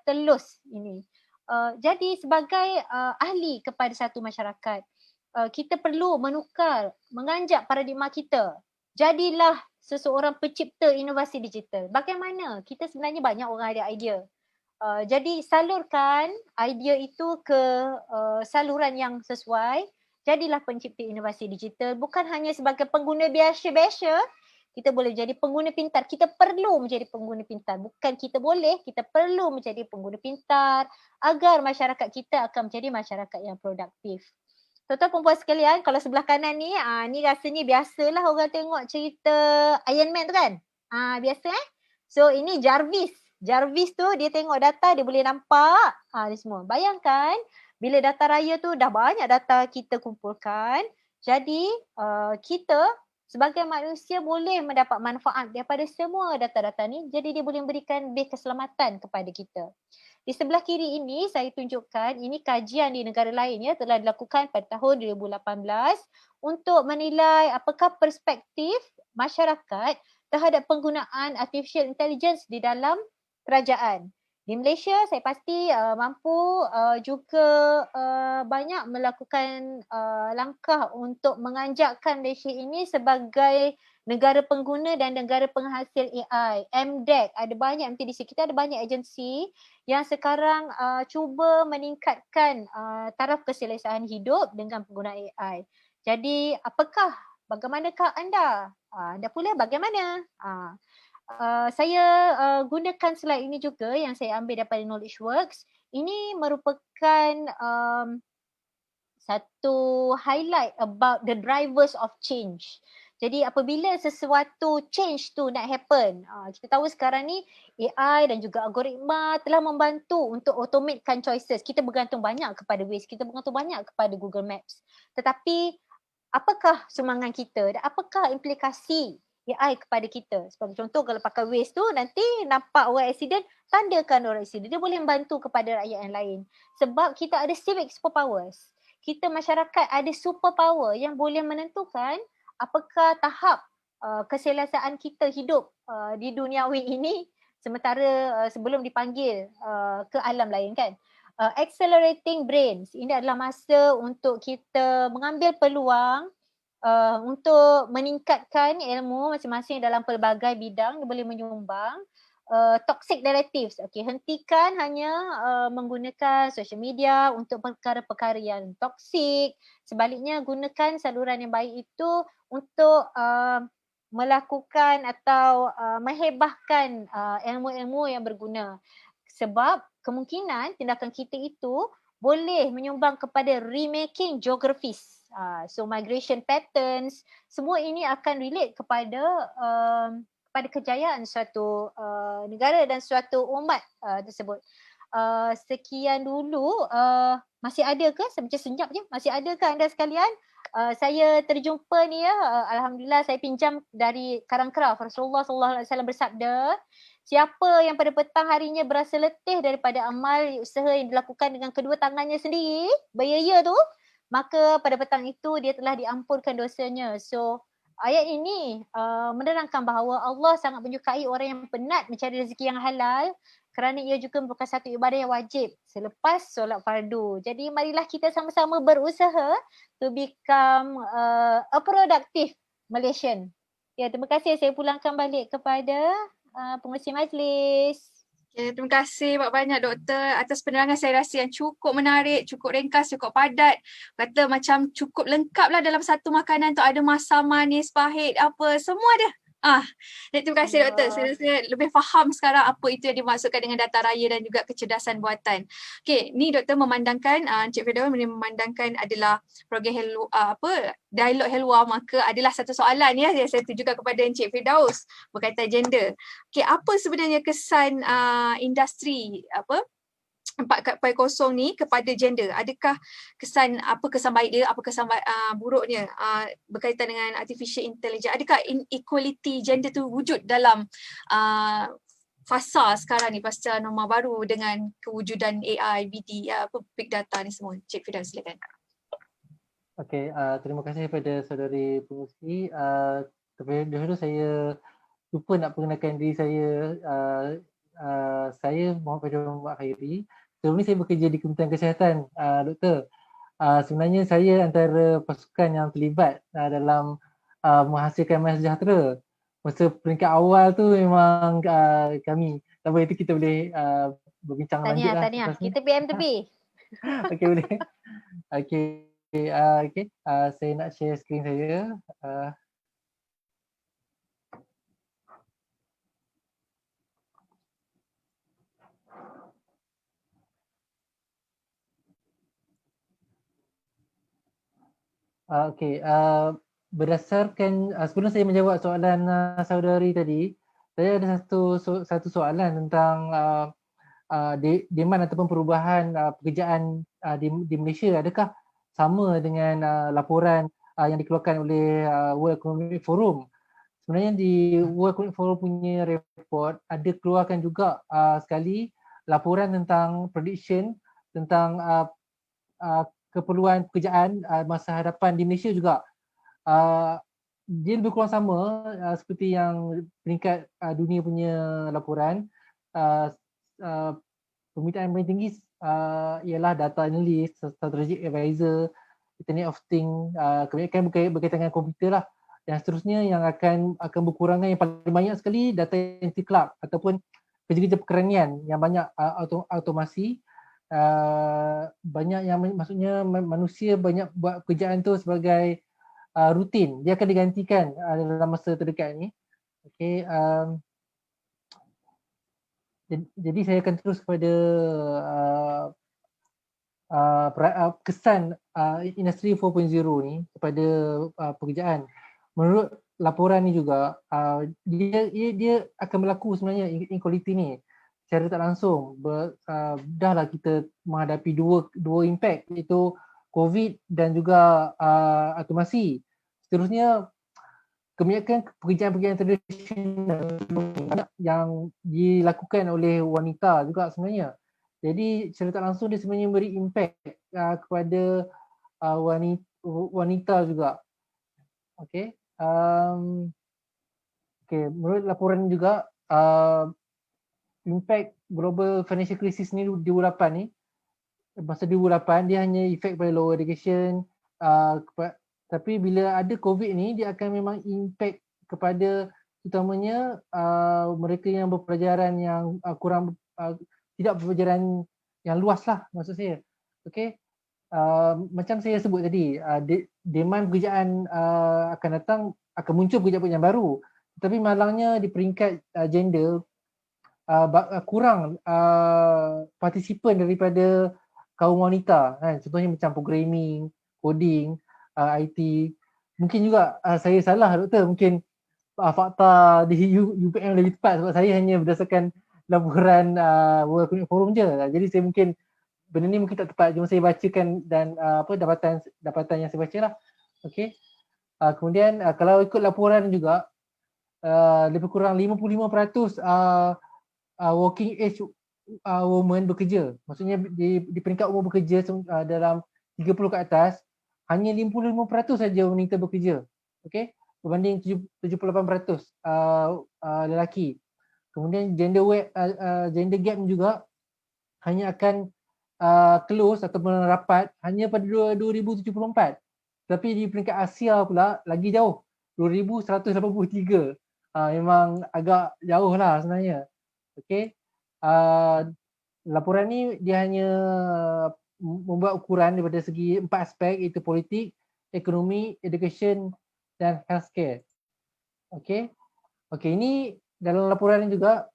telus ini. Jadi sebagai ahli kepada satu masyarakat, kita perlu menganjak paradigma kita. Jadilah seseorang pencipta inovasi digital. Bagaimana? Kita sebenarnya banyak orang ada idea. Jadi salurkan idea itu ke saluran yang sesuai. Jadilah pencipta inovasi digital. Bukan hanya sebagai pengguna biasa-biasa. Kita boleh jadi pengguna pintar. Kita perlu menjadi pengguna pintar. Bukan kita boleh, kita perlu menjadi pengguna pintar agar masyarakat kita akan menjadi masyarakat yang produktif. Tuan-tuan perempuan sekalian, kalau sebelah kanan ni, ni rasanya biasalah orang tengok cerita Iron Man tu kan? Biasa So ini Jarvis. Jarvis tu dia tengok data, dia boleh nampak ni semua. Bayangkan bila data raya tu dah banyak data kita kumpulkan. Jadi kita sebagai manusia boleh mendapat manfaat daripada semua data-data ni. Jadi dia boleh memberikan lebih keselamatan kepada kita. Di sebelah kiri ini saya tunjukkan ini kajian di negara lain ya, telah dilakukan pada tahun 2018 untuk menilai apakah perspektif masyarakat terhadap penggunaan artificial intelligence di dalam kerajaan. Di Malaysia saya pasti mampu juga banyak melakukan langkah untuk menganjakkan Malaysia ini sebagai negara pengguna dan negara penghasil AI. MDEC, ada banyak MTDC, kita ada banyak agensi yang sekarang cuba meningkatkan taraf keselesaan hidup dengan penggunaan AI. Jadi bagaimanakah anda? Anda pula bagaimana? Saya gunakan slide ini juga yang saya ambil daripada Knowledge Works. Ini merupakan satu highlight about the drivers of change. Jadi apabila sesuatu change tu nak happen, kita tahu sekarang ni AI dan juga algoritma telah membantu untuk automatekan choices. Kita bergantung banyak kepada Waze, kita bergantung banyak kepada Google Maps. Tetapi apakah sumbangan kita dan apakah implikasi AI kepada kita? Sebagai contoh, kalau pakai Waze tu nanti nampak orang accident, tandakan orang accident. Dia boleh membantu kepada rakyat yang lain. Sebab kita ada civic superpowers. Kita masyarakat ada superpower yang boleh menentukan apakah tahap keselesaan kita hidup di duniawi ini sementara sebelum dipanggil ke alam lain kan. Accelerating brains, ini adalah masa untuk kita mengambil peluang untuk meningkatkan ilmu masing-masing dalam pelbagai bidang. Dia boleh menyumbang toxic narratives. Okay, hentikan hanya menggunakan social media untuk perkara-perkara yang toksik. Sebaliknya gunakan saluran yang baik itu untuk melakukan atau menghebahkan ilmu-ilmu yang berguna. Sebab kemungkinan tindakan kita itu boleh menyumbang kepada remaking geographies. So migration patterns, semua ini akan relate kepada kejayaan suatu negara dan suatu umat tersebut. Sekian dulu. Masih ada ke? Macam senyap je. Masih ada ke anda sekalian? Saya terjumpa ni ya. Alhamdulillah saya pinjam dari Karang Kraf. Rasulullah SAW bersabda, siapa yang pada petang harinya berasa letih daripada amal usaha yang dilakukan dengan kedua tangannya sendiri, beraya tu, maka pada petang itu dia telah diampunkan dosanya. So ayat ini menerangkan bahawa Allah sangat menyukai orang yang penat mencari rezeki yang halal kerana ia juga merupakan satu ibadah yang wajib selepas solat fardu. Jadi marilah kita sama-sama berusaha to become a productive Malaysian. Ya, terima kasih. Saya pulangkan balik kepada pengerusi majlis. Okay, terima kasih banyak doktor atas penerangan saya rasa yang cukup menarik, cukup ringkas, cukup padat. Kata macam cukup lengkap lah dalam satu makanan tu, ada masam, manis, pahit, apa, semua ada. Terima kasih doktor. Saya rasa lebih faham sekarang apa itu yang dimaksudkan dengan data raya dan juga kecerdasan buatan. Okey, ni doktor memandangkan Encik Firdaus memandangkan adalah program dialog Helwa, maka adalah satu soalan ya yang saya tujukan kepada Encik Firdaus berkaitan gender. Okey, apa sebenarnya kesan industri 4.0 ni kepada gender? Adakah kesan baik dia, apa kesan buruknya berkaitan dengan artificial intelligence? Adakah inequality gender tu wujud dalam fasa sekarang ni pasca norma baru dengan kewujudan AI, BD, big data ni semua? Cik Firdaus, silakan. Okey, terima kasih kepada saudari pengurusi. Terlebih dahulu saya lupa nak perkenalkan diri saya. Saya Muhammad Faiz Khairi. Sebelum ni saya bekerja di Kementerian Kesihatan, doktor. Sebenarnya saya antara pasukan yang terlibat dalam menghasilkan Maya Sejahtera. Masa peringkat awal tu memang kami. Tapi itu kita boleh berbincang lanjut lah. Tahniah. Kita PM to be. Okey, boleh. Okey. Saya nak share skrin saya. Berdasarkan sebelum saya menjawab soalan saudari tadi, saya ada satu soalan tentang demand ataupun perubahan pekerjaan di Malaysia. Adakah sama dengan laporan yang dikeluarkan oleh World Economic Forum? Sebenarnya di World Economic Forum punya report ada keluarkan juga sekali laporan tentang prediction tentang keperluan pekerjaan masa hadapan di Malaysia juga. Dia lebih kurang sama seperti yang peringkat dunia punya laporan. Permintaan yang paling tinggi ialah data analyst, strategic advisor, internet of things, kebanyakan berkaitan dengan komputer lah. Dan seterusnya yang akan berkurangan yang paling banyak sekali data entry clerk ataupun kerja-kerja perkeranian yang banyak automasi. Banyak yang maksudnya manusia banyak buat pekerjaan tu sebagai rutin. Dia akan digantikan dalam masa terdekat ni. Okey, jadi saya akan terus kepada kesan industri 4.0 ni kepada pekerjaan. Menurut laporan ni juga dia akan berlaku sebenarnya inequality ni secara tak langsung. Dahlah kita menghadapi dua impact, iaitu COVID dan juga automasi. Seterusnya kebanyakan pekerjaan-pekerjaan tradisional yang dilakukan oleh wanita juga sebenarnya. Jadi secara tak langsung dia sebenarnya beri impact kepada wanita juga. Okey. Menurut laporan juga impact global financial crisis ni 2008 ni, masa 2008 dia hanya efek pada lower education, tapi bila ada COVID ni dia akan memang impact kepada terutamanya mereka yang berpelajaran yang kurang tidak berpelajaran yang luas lah maksud saya. Okey. Macam saya sebut tadi, demand pekerjaan akan datang, akan muncul pekerjaan yang baru. Tetapi malangnya di peringkat gender kurang partisipan daripada kaum wanita kan. Contohnya macam programming, coding, IT. Mungkin juga saya salah doktor, mungkin fakta di UPM lebih tepat sebab saya hanya berdasarkan laporan World Economic Forum je. Jadi saya mungkin benda ni mungkin tak tepat, cuma saya bacakan dan dapatan yang saya baca lah. Okey. Kemudian kalau ikut laporan juga lebih kurang 55% working age woman bekerja. Maksudnya di peringkat umur bekerja dalam 30 ke atas, hanya 55% saja wanita bekerja. Okey, berbanding 78% lelaki. Kemudian gender gap juga hanya akan close ataupun rapat hanya pada 2074. Tapi di peringkat Asia pula lagi jauh, 2183. Memang agak jauh lah sebenarnya. Okey. Laporan ni dia hanya membuat ukuran daripada segi 4 aspek, iaitu politik, ekonomi, education dan healthcare. Okey. Okey, ini dalam laporan ini juga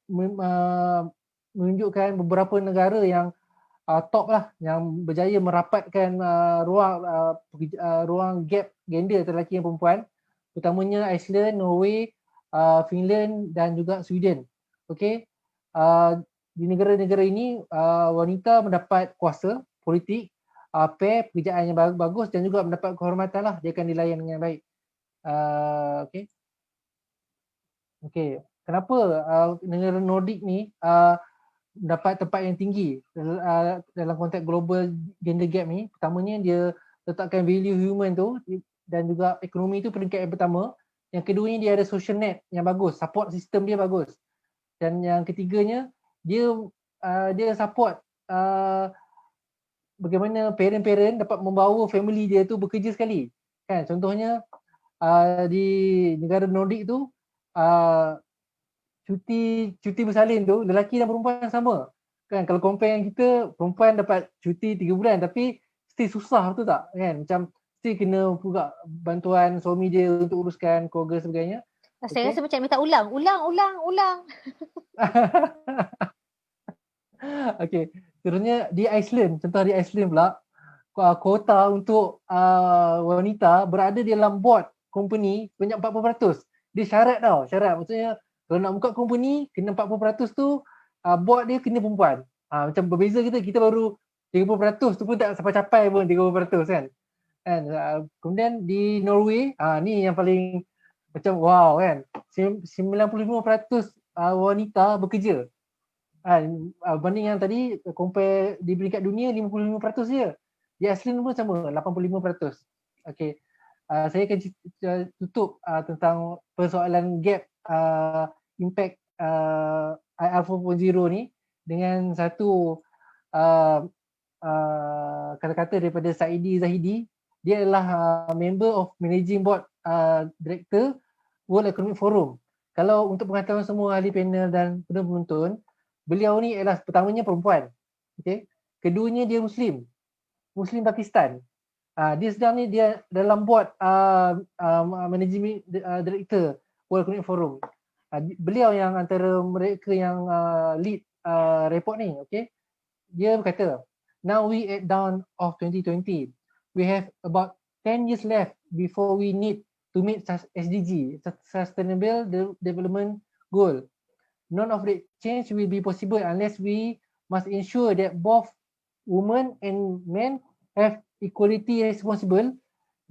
menunjukkan beberapa negara yang top lah, yang berjaya merapatkan ruang gap gender antara lelaki dan perempuan, utamanya Iceland, Norway, Finland dan juga Sweden. Okey. Di negara-negara ini wanita mendapat kuasa politik, pay, pekerjaan yang bagus dan juga mendapat kehormatan lah, dia akan dilayan dengan baik. Okey. Okey, kenapa negara Nordik ni mendapat tempat yang tinggi dalam konteks global gender gap ni? Pertamanya dia letakkan value human tu dan juga ekonomi tu peringkat yang pertama. Yang keduanya dia ada social net yang bagus, support system dia bagus. Dan yang ketiganya dia support bagaimana parent-parent dapat membawa family dia tu bekerja sekali. Kan, contohnya di negara Nordik tu cuti bersalin tu lelaki dan perempuan sama. Kan, kalau compare yang kita, perempuan dapat cuti 3 bulan tapi still susah, betul tak? Kan, macam still kena juga bantuan suami dia untuk uruskan keluarga sebagainya. Saya rasa macam minta ulang. Okey, seterusnya di Iceland, contoh di Iceland pula, kuota untuk wanita berada di dalam board company banyak 40%. Dia syarat maksudnya kalau nak buka company kena 40% tu board dia kena perempuan. Macam berbeza kita baru 30% tu pun tak capai pun 30% kan. Kemudian di Norway, ni yang paling macam wow kan. 95% wanita bekerja. Banding yang tadi compare di peringkat dunia 55% je. Di Iceland pun sama 85%. Okey. Saya akan tutup tentang persoalan gap impact IR 4.0 ni dengan satu kata-kata daripada Saidi Zahidi. Dia adalah member of managing board director World Economic Forum. Kalau untuk pengetahuan semua ahli panel dan penonton, beliau ni adalah pertamanya perempuan. Okey. Keduanya dia Muslim Pakistan. Dia sedang ni dia dalam board managing director World Economic Forum. Beliau yang antara mereka yang lead report ni. Okey. Dia berkata, now we at dawn of 2020. We have about 10 years left before we need to meet SDG, Sustainable Development Goal. None of that change will be possible unless we must ensure that both women and men have equality responsible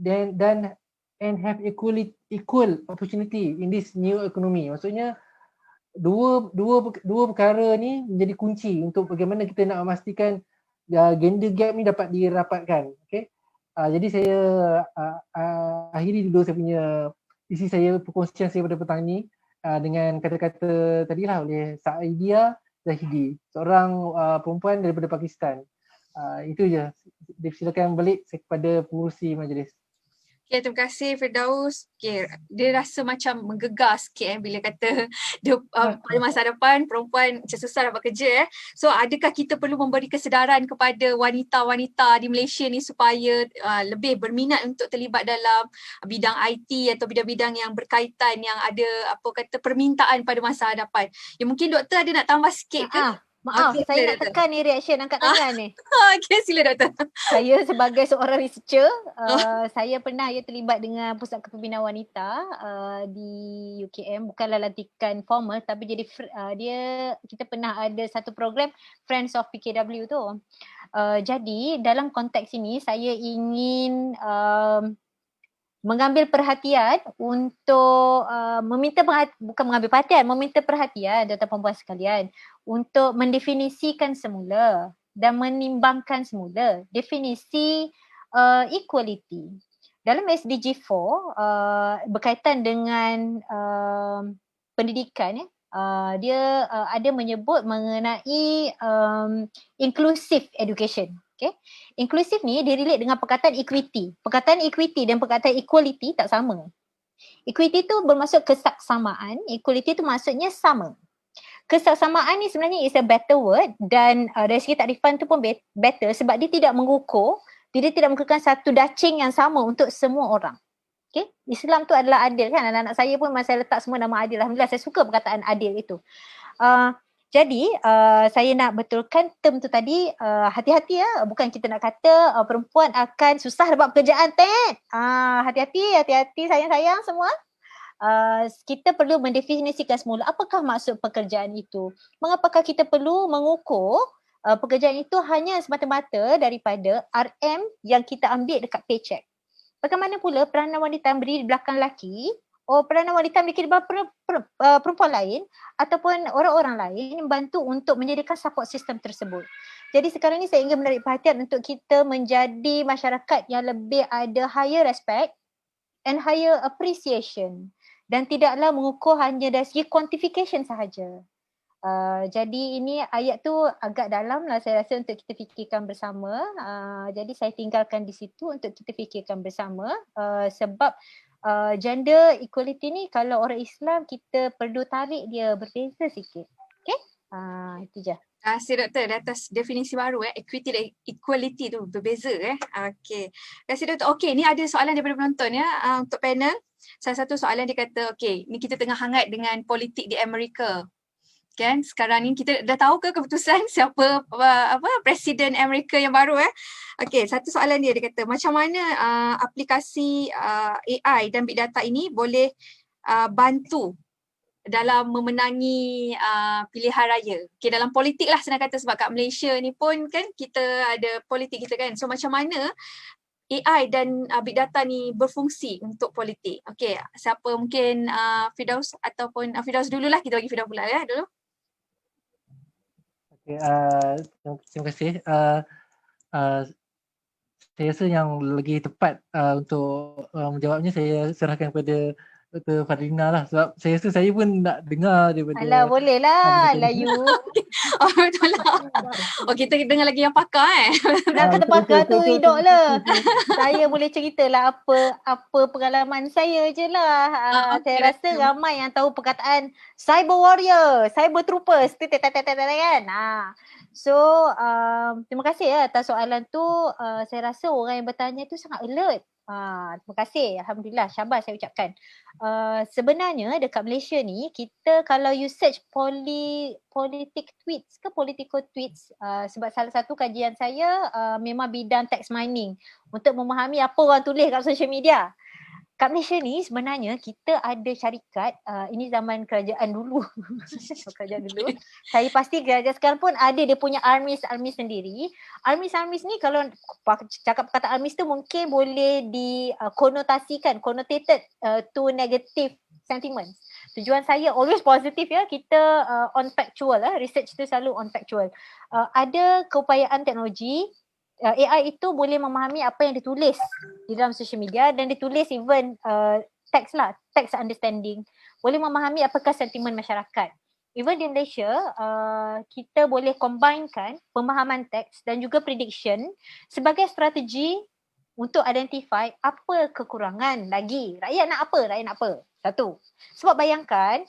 and have equal opportunity in this new economy. Maksudnya dua perkara ni menjadi kunci untuk bagaimana kita nak memastikan gender gap ni dapat dirapatkan. Okay. Jadi saya akhiri dulu saya punya isi saya, perkongsian saya pada petang ni dengan kata-kata tadilah oleh Saidia Zahidi, seorang perempuan daripada Pakistan. Itu je. Silakan balik kepada pengurusi majlis. Okay, terima kasih Firdaus. Okay, dia rasa macam menggegar sikit bila kata dia pada masa depan perempuan macam susah dapat kerja. So adakah kita perlu memberi kesedaran kepada wanita-wanita di Malaysia ni supaya lebih berminat untuk terlibat dalam bidang IT atau bidang-bidang yang berkaitan yang ada permintaan pada masa hadapan. Ya mungkin doktor ada nak tambah sikit ke? Maaf, Okay, saya sila, nak doktor. tekan ni reaction angkat tangan ni. Okay, sila doktor. Saya sebagai seorang researcher, saya pernah terlibat dengan Pusat Kepimpinan Wanita di UKM, bukanlah lantikan formal tapi jadi kita pernah ada satu program Friends of PKW tu. Jadi dalam konteks ini saya ingin mengambil perhatian untuk meminta perhatian tuan-tuan perempuan sekalian untuk mendefinisikan semula dan menimbangkan semula definisi equality. Dalam SDG 4 berkaitan dengan pendidikan dia ada menyebut mengenai inclusive education. Okay. Inclusive ni direlate dengan perkataan equity. Perkataan equity dan perkataan equality tak sama. Equity tu bermaksud kesaksamaan, equality tu maksudnya sama. Kesaksamaan ni sebenarnya is a better word dan dari segi takrifan tu pun better sebab dia tidak mengukur, dia tidak mengukurkan satu dacing yang sama untuk semua orang. Okay. Islam tu adalah adil kan. Anak-anak saya pun masa letak semua nama adil. Alhamdulillah saya suka perkataan adil itu. Jadi saya nak betulkan term tu tadi, hati-hati ya, bukan kita nak kata perempuan akan susah dapat pekerjaan hati-hati sayang-sayang semua. Kita perlu mendefinisikan semula apakah maksud pekerjaan itu. Mengapakah kita perlu mengukur pekerjaan itu hanya semata-mata daripada RM yang kita ambil dekat paycheck. Bagaimana pula peranan wanita yang berdiri di belakang lelaki, peranan wanita memiliki perempuan lain ataupun orang-orang lain membantu untuk menyediakan support system tersebut. Jadi sekarang ni saya ingin menarik perhatian untuk kita menjadi masyarakat yang lebih ada higher respect and higher appreciation dan tidaklah mengukur hanya dari segi quantification sahaja. Jadi ini ayat tu agak dalam lah saya rasa untuk kita fikirkan bersama. Jadi saya tinggalkan di situ untuk kita fikirkan bersama sebab gender equality ni kalau orang Islam kita perlu tarik dia berbeza sikit. Okay? Itu je. Terima kasih doktor di atas definisi baru equity dan equality tu berbeza Okey. Terima kasih doktor. Okey, ni ada soalan daripada penonton untuk panel. Salah satu soalan dia kata, okey, ni kita tengah hangat dengan politik di Amerika. Kan sekarang ni kita dah tahu ke keputusan siapa presiden Amerika yang baru Okey, satu soalan dia kata macam mana aplikasi AI dan big data ini boleh bantu dalam memenangi pilihan raya. Okey, dalam politik lah senang kata sebab kat Malaysia ni pun kan kita ada politik kita kan. So macam mana AI dan big data ni berfungsi untuk politik. Okey, siapa mungkin Firdaus ataupun Firdaus dululah, kita bagi Firdaus pula dulu. Okay, terima kasih. Saya rasa yang lagi tepat untuk menjawabnya saya serahkan kepada Dr. Fadlina lah sebab saya rasa saya pun nak dengar daripada Alah boleh lah Layu. Betul lah. Kita dengar lagi yang pakar Nak kata pakar tu hidup lah. Saya boleh ceritalah apa pengalaman saya je lah. Saya rasa ramai yang tahu perkataan cyber warrior, cyber troopers kan. So terima kasih atas soalan tu. Saya rasa orang yang bertanya tu sangat alert. Terima kasih. Alhamdulillah, syabas saya ucapkan. Sebenarnya dekat Malaysia ni kita kalau you search politik tweets ke political tweets, sebab salah satu kajian saya memang bidang text mining untuk memahami apa orang tulis kat social media. Kat Malaysia ni sebenarnya kita ada syarikat, ini zaman kerajaan dulu. Kerajaan dulu. Saya pasti kerajaan sekarang pun ada dia punya armies sendiri. Armies ni kalau cakap kata armies tu mungkin boleh dikonotasikan, connotated to negative sentiments. Tujuan saya always positif ya, kita on factual research tu selalu on factual. Ada keupayaan teknologi, AI itu boleh memahami apa yang ditulis di dalam social media dan ditulis even text understanding. Boleh memahami apakah sentimen masyarakat. Even di Malaysia, kita boleh combinekan pemahaman teks dan juga prediction sebagai strategi untuk identify apa kekurangan lagi. Rakyat nak apa? Rakyat nak apa? Satu. Sebab bayangkan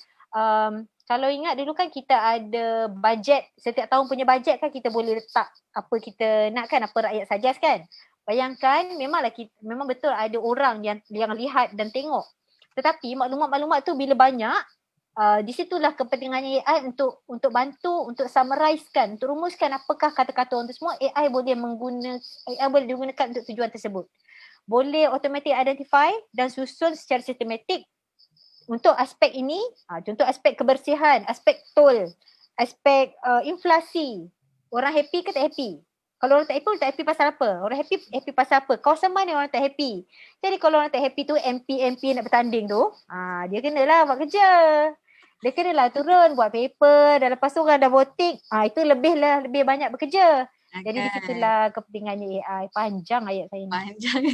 kalau ingat dulu kan kita ada bajet, setiap tahun punya bajet kan kita boleh letak apa kita nak kan, apa rakyat suggest kan. Bayangkan memang betul ada orang yang lihat dan tengok. Tetapi maklumat-maklumat tu bila banyak, di situlah kepentingannya AI untuk bantu, untuk summarizekan, untuk rumuskan apakah kata-kata orang tu semua. AI boleh digunakan untuk tujuan tersebut. Boleh automatic identify dan susun secara sistematik untuk aspek ini, contoh aspek kebersihan, aspek tol, aspek inflasi. Orang happy ke tak happy? Kalau orang tak happy pasal apa? Orang happy pasal apa? Kawasan mana orang tak happy? Jadi kalau orang tak happy tu MP nak bertanding tu, dia kenalah buat kerja. Dia kenalah turun buat paper, dan lepas tu orang dah voting, itu lebih banyak bekerja. Jadi di situlah kepentingannya AI. Panjang ayat saya ni. Panjang.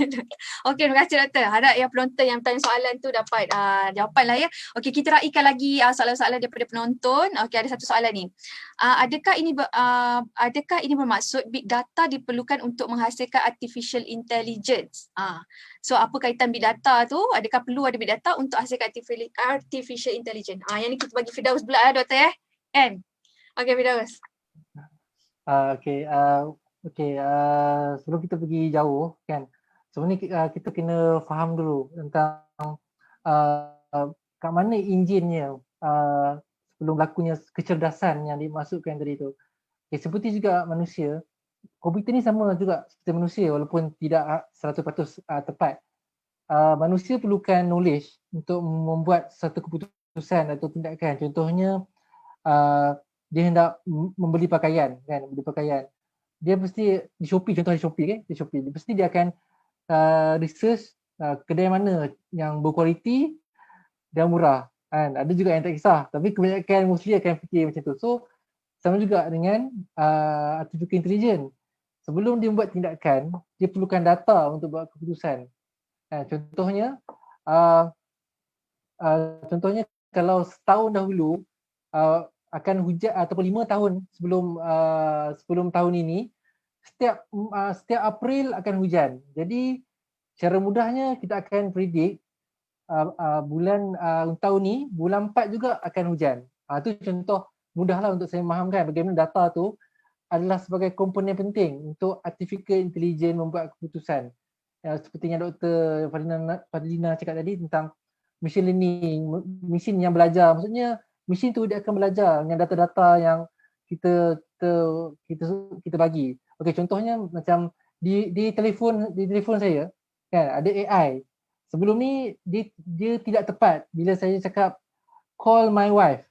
Okey, terima kasih Doktor. Harap yang penonton yang bertanya soalan tu dapat jawapan lah ya. Okey, kita raikan lagi soalan-soalan daripada penonton. Okey, ada satu soalan ni. Adakah ini bermaksud big data diperlukan untuk menghasilkan artificial intelligence? So apa kaitan big data tu? Adakah perlu ada big data untuk hasilkan artificial intelligence? Yang ni kita bagi Firdaus pula Doktor kan? Okey Firdaus. Sebelum kita pergi jauh kan, sebenarnya kita kena faham dulu tentang kat mana enjinnya sebelum berlakunya kecerdasan yang dimasukkan tadi tu. Seperti juga manusia, komputer ni sama juga seperti manusia walaupun tidak 100% tepat. Manusia perlukan knowledge untuk membuat satu keputusan atau tindakan. Contohnya dia hendak membeli pakaian kan, dia mesti di Shopee, contoh di Shopee kan, dia mesti dia akan research kedai mana yang berkualiti dan murah kan. Ada juga yang tak kisah, tapi kebanyakan mostly akan fikir macam tu. So sama juga dengan artificial intelligence. Sebelum dia membuat tindakan, dia perlukan data untuk buat keputusan. Contohnya kalau setahun dahulu akan hujan ataupun 5 tahun sebelum tahun ini, setiap April akan hujan. Jadi secara mudahnya kita akan predict bulan tahun ni, bulan 4 juga akan hujan. Itu contoh mudahlah untuk saya memahamkan bagaimana data tu adalah sebagai komponen penting untuk artificial intelligence membuat keputusan. Seperti yang Dr. Fadlina cakap tadi tentang machine learning, mesin yang belajar. Maksudnya mesin tu dia akan belajar dengan data-data yang kita bagi. Okey, contohnya macam di telefon saya kan ada AI. Sebelum ni dia tidak tepat bila saya cakap call my wife.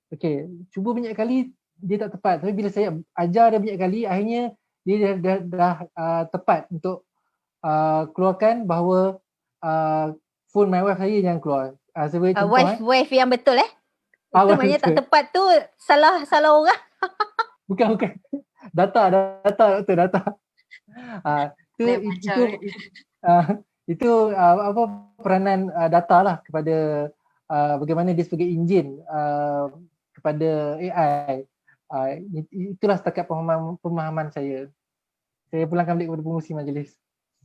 Okey, cuba banyak kali dia tak tepat. Tapi bila saya ajar dia banyak kali, akhirnya dia dah tepat untuk keluarkan bahawa phone my wife saya yang keluar. Saya beri contoh, wife yang betul itu maknanya tak tepat tu salah orang. Bukan. Data. Itu peranan data lah kepada bagaimana dia sebagai enjin kepada AI. Itulah setakat pemahaman saya. Saya pulangkan balik kepada pengurusi majlis.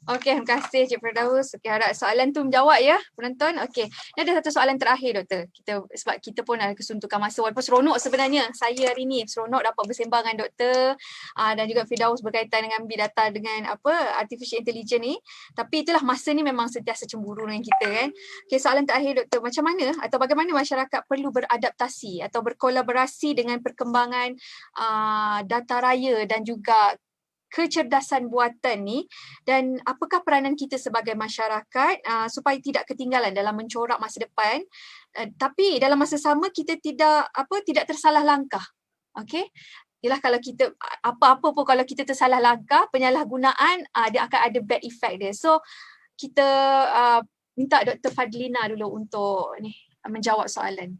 Okey, terima kasih Cik Firdaus. Okey, harap soalan tu menjawab ya penonton. Okey, ni ada satu soalan terakhir Doktor. Sebab kita pun ada kesuntukan masa. Walaupun seronok sebenarnya saya hari ni, seronok dapat bersembang dengan Doktor dan juga Firdaus berkaitan dengan big data dengan artificial intelligence ni. Tapi itulah masa ni memang sentiasa cemburu dengan kita kan. Okey, soalan terakhir Doktor, macam mana atau bagaimana masyarakat perlu beradaptasi atau berkolaborasi dengan perkembangan data raya dan juga kecerdasan buatan ni, dan apakah peranan kita sebagai masyarakat supaya tidak ketinggalan dalam mencorak masa depan, tapi dalam masa sama kita tidak tersalah langkah. Okey, ialah kalau kita apa-apa pun kalau kita tersalah langkah, penyalahgunaan dia akan ada bad effect dia. So kita minta Dr. Fadlina dulu untuk menjawab soalan.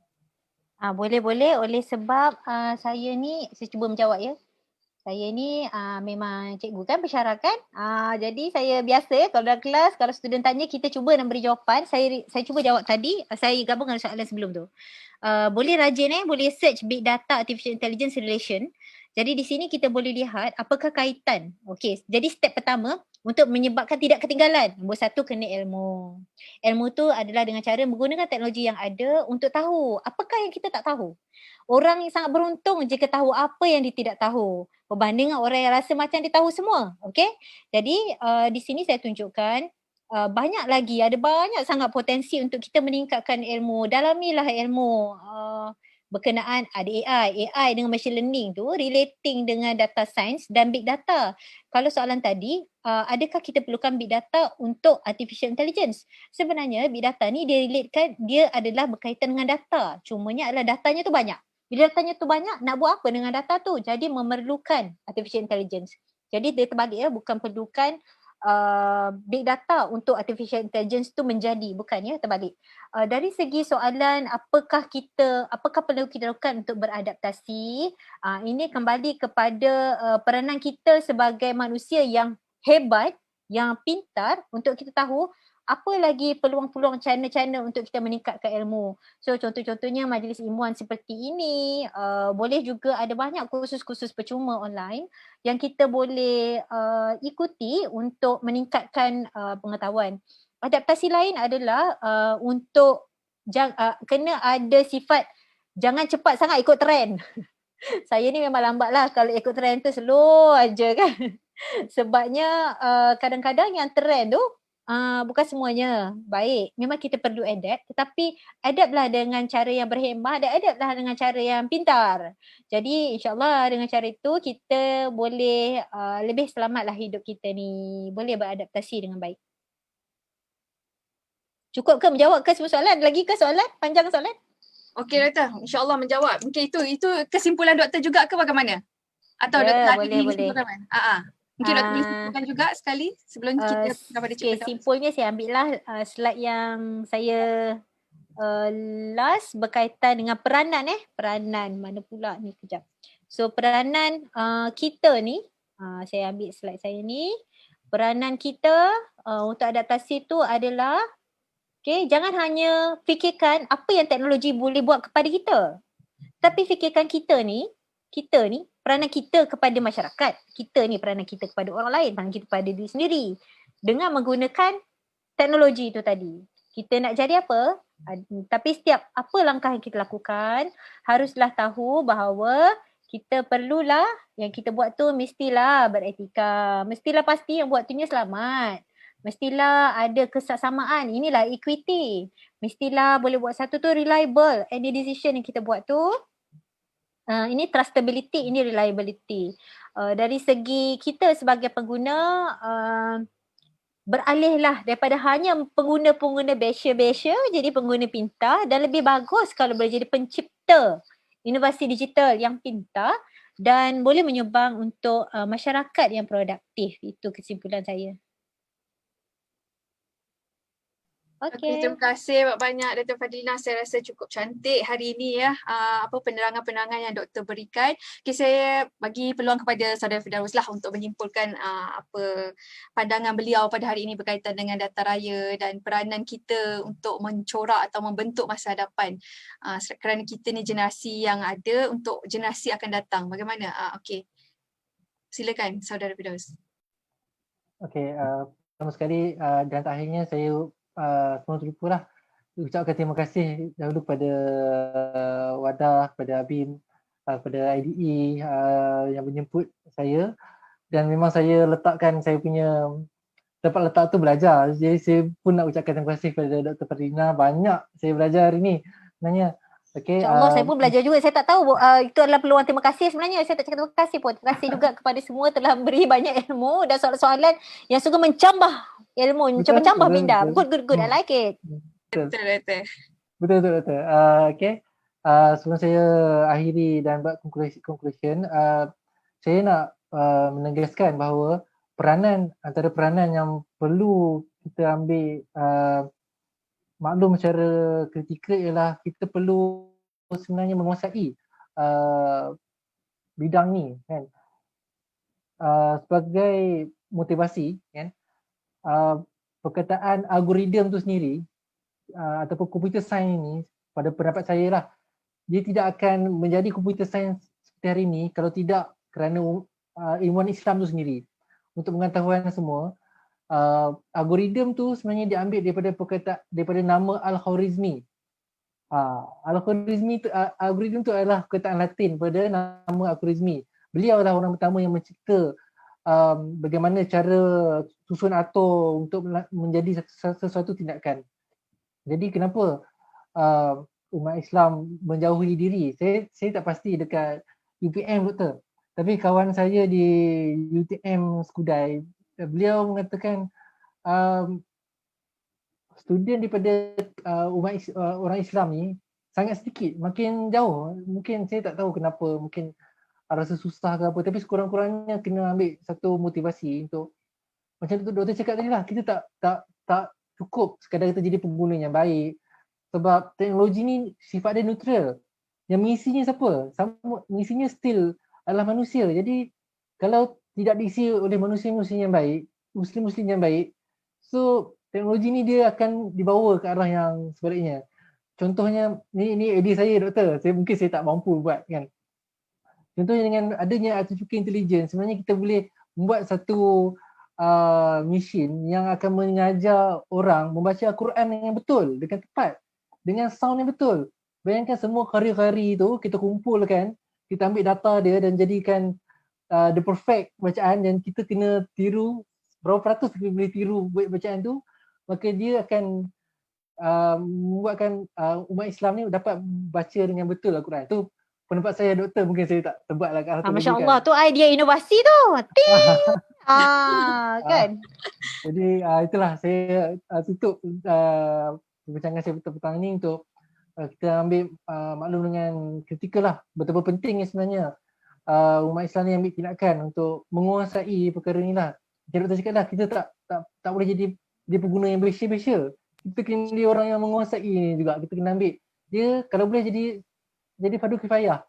Boleh oleh sebab saya cuba menjawab ya. Saya ni memang cikgu kan, pensyarah kan. Jadi saya biasa kalau dalam kelas, kalau student tanya, kita cuba nak beri jawapan. Saya cuba jawab tadi, saya gabung dengan soalan sebelum tu. Boleh rajin boleh search big data artificial intelligence relation Jadi di sini kita boleh lihat apakah kaitan. Okey, jadi step pertama untuk menyebabkan tidak ketinggalan. Nombor satu, kena ilmu. Ilmu tu adalah dengan cara menggunakan teknologi yang ada untuk tahu apakah yang kita tak tahu. Orang yang sangat beruntung jika tahu apa yang dia tidak tahu berbanding dengan orang yang rasa macam dia tahu semua. Okey? Jadi di sini saya tunjukkan banyak lagi, ada banyak sangat potensi untuk kita meningkatkan ilmu. Dalamilah ilmu berkenaan ada AI dengan machine learning tu relating dengan data science dan big data. Kalau soalan tadi, adakah kita perlukan big data untuk artificial intelligence? Sebenarnya big data ni dia relatekan, dia adalah berkaitan dengan data. Cumanya adalah datanya tu banyak. Bila datanya tu banyak, nak buat apa dengan data tu? Jadi memerlukan artificial intelligence. Jadi dia terbalik bukan perlukan big data untuk artificial intelligence tu menjadi, bukan terbalik. Dari segi soalan apakah perlu kita lakukan untuk beradaptasi, ini kembali kepada peranan kita sebagai manusia yang hebat, yang pintar untuk kita tahu apa lagi peluang-peluang channel-channel untuk kita meningkatkan ilmu. So contoh-contohnya majlis ilmuwan seperti ini, boleh juga ada banyak kursus-kursus percuma online yang kita boleh ikuti untuk meningkatkan pengetahuan. Adaptasi lain adalah untuk kena ada sifat jangan cepat sangat ikut trend. Saya ni memang lambat lah kalau ikut trend tu, slow aja kan. Sebabnya kadang-kadang yang trend tu bukan semuanya baik. Memang kita perlu adapt, tetapi adaptlah dengan cara yang berhemah dan adaptlah dengan cara yang pintar. Jadi insyaAllah dengan cara itu kita boleh lebih selamatlah hidup kita ni. Boleh beradaptasi dengan baik. Cukup ke menjawab ke semua soalan? Lagi ke soalan? Panjang soalan? Okey doktor, insyaAllah menjawab. Mungkin itu kesimpulan doktor juga ke bagaimana? Atau doktor ada boleh. kesimpulan? Mungkin doktor boleh simpulkan juga sekali sebelum kita kepada Cik Firdaus. Simpulnya saya ambil lah slide yang saya last berkaitan dengan peranan mana pula ni kejap. So peranan kita ni, saya ambil slide saya ni. Peranan kita untuk adaptasi tu adalah jangan hanya fikirkan apa yang teknologi boleh buat kepada kita. Tapi fikirkan kita ni peranan kita kepada masyarakat. Kita ni peranan kita kepada orang lain, peranan kita kepada diri sendiri. Dengan menggunakan teknologi itu tadi. Kita nak jadi apa? Tapi setiap apa langkah yang kita lakukan, haruslah tahu bahawa kita perlulah yang kita buat tu mestilah beretika. Mestilah pasti yang buat tu selamat. Mestilah ada kesamaan. Inilah equity. Mestilah boleh buat satu tu reliable. Any decision yang kita buat tu, ini trustability, ini reliability. Dari segi kita sebagai pengguna, beralihlah daripada hanya pengguna-pengguna biasa-biasa jadi pengguna pintar, dan lebih bagus kalau boleh jadi pencipta inovasi digital yang pintar dan boleh menyumbang untuk masyarakat yang produktif. Itu kesimpulan saya. Okey, terima kasih banyak Dr. Fadlina. Saya rasa cukup cantik hari ini penerangan-penerangan yang doktor berikan. Okey, saya bagi peluang kepada saudara Firdaus lah untuk menyimpulkan apa pandangan beliau pada hari ini berkaitan dengan data raya dan peranan kita untuk mencorak atau membentuk masa hadapan. Kerana kita ni generasi yang ada untuk generasi akan datang. Bagaimana? Okey. Silakan saudara Firdaus. Okey, pertama sekali dan akhirnya saya semua terlupalah ucapkan terima kasih dahulu kepada Wadah, kepada Abim, kepada IDE yang menjemput saya, dan memang saya letakkan saya punya tempat letak tu belajar. Jadi saya pun nak ucapkan terima kasih kepada Dr. Fadlina. Banyak saya belajar hari ni sebenarnya. Okay, InsyaAllah saya pun belajar juga. Saya tak tahu itu adalah peluang terima kasih sebenarnya. Saya tak cakap terima kasih pun. Terima kasih juga kepada semua telah beri banyak ilmu dan soalan-soalan yang sungguh mencambah ilmu, mencambah minda. Good. I like it. Betul. Okay. Sebelum saya akhiri dan buat conclusion, saya nak menegaskan bahawa antara peranan yang perlu kita ambil maklum secara kritikal ialah kita perlu sebenarnya menguasai bidang ni kan. Sebagai motivasi kan, perkataan algoritma tu sendiri ataupun computer science ni, pada pendapat saya lah, dia tidak akan menjadi computer science seperti hari ni kalau tidak kerana ilmuwan Islam tu sendiri. Untuk pengetahuan semua, algoritma tu sebenarnya diambil daripada nama Al-Khwarizmi. Algoritma tu adalah perkataan Latin pada nama Al-Khwarizmi. Beliau adalah orang pertama yang mencipta bagaimana cara susun atur untuk menjadi sesuatu tindakan. Jadi kenapa umat Islam menjauhi diri? Saya tak pasti dekat UPM doktor. Tapi kawan saya di UTM Skudai, beliau mengatakan student daripada orang Islam ni sangat sedikit, makin jauh. Mungkin saya tak tahu kenapa, mungkin rasa susah ke apa, tapi sekurang-kurangnya kena ambil satu motivasi untuk, macam doktor cakap tadi lah, kita tak cukup sekadar kita jadi pengguna yang baik, sebab teknologi ni sifat dia neutral. Yang mengisinya siapa? Mengisinya still adalah manusia. Jadi kalau tidak diisi oleh manusia-manusia yang baik, muslim-muslim yang baik, so teknologi ni dia akan dibawa ke arah yang sebaliknya. Contohnya, ni idea saya doktor, mungkin saya tak mampu buat kan. Contohnya dengan adanya artificial intelligence, sebenarnya kita boleh membuat satu mesin yang akan mengajar orang membaca Al-Quran dengan betul, dengan tepat, dengan sound yang betul. Bayangkan semua kari-kari tu kita kumpulkan, kita ambil data dia dan jadikan the perfect bacaan, dan kita kena tiru berapa peratus kita boleh tiru bacaan tu, maka dia akan membuatkan umat Islam ni dapat baca dengan betul Al-Quran. Tu pendapat saya doktor, mungkin saya tak tebak lah. Masya Allah, tu idea inovasi tu. Kan? Jadi itulah saya tutup perbincangan saya petang ni untuk kita ambil maklum dengan kritikal lah. Betapa pentingnya sebenarnya umat Islam ni ambil tindakan untuk menguasai perkara ni lah. Macam doktor cakap lah, kita tak boleh jadi pengguna yang besya-besya. Kita kena jadi orang yang menguasai ni juga. Kita kena ambil dia, kalau boleh jadi fardu kifayah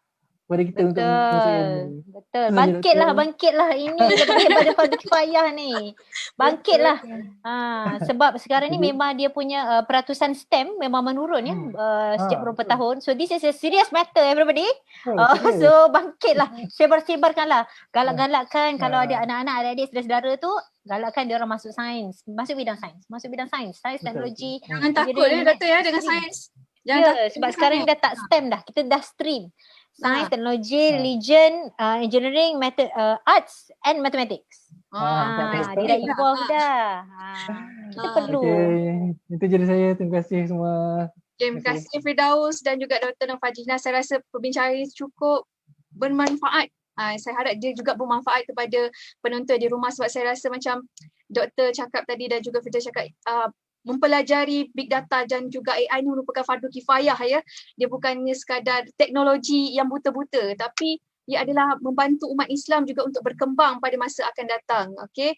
kepada kita untuk menguasai ilmu. Betul. Bangkitlah. Ini lebih daripada fardu kifayah ni. Bangkitlah. Sebab sekarang ni memang dia punya peratusan STEM memang menurun ya setiap beberapa tahun. So this is a serious matter everybody. So bangkitlah. Sebar-sebarkanlah. Galak-galakkan kalau ada anak-anak, adik-adik, saudara-saudara tu, galakkan dia orang masuk sains. Masuk bidang sains. Sains, teknologi. Jangan takut doktor ya dengan sains. Sebab sekarang dah tak STEM dah. Kita dah stream. Sains, teknologi, religion, engineering, arts and mathematics. Dia dah evolve dah. Kita perlu. Itu jadi saya. Terima kasih semua. Terima kasih Firdaus dan juga Dr. Nafajina. Saya rasa perbincangan ini cukup bermanfaat. Saya harap dia juga bermanfaat kepada penonton di rumah, sebab saya rasa macam doktor cakap tadi dan juga Firdaus cakap, mempelajari big data dan juga AI ni merupakan fardu kifayah ya. Dia bukannya sekadar teknologi yang buta-buta, tapi ia adalah membantu umat Islam juga untuk berkembang pada masa akan datang. Okey.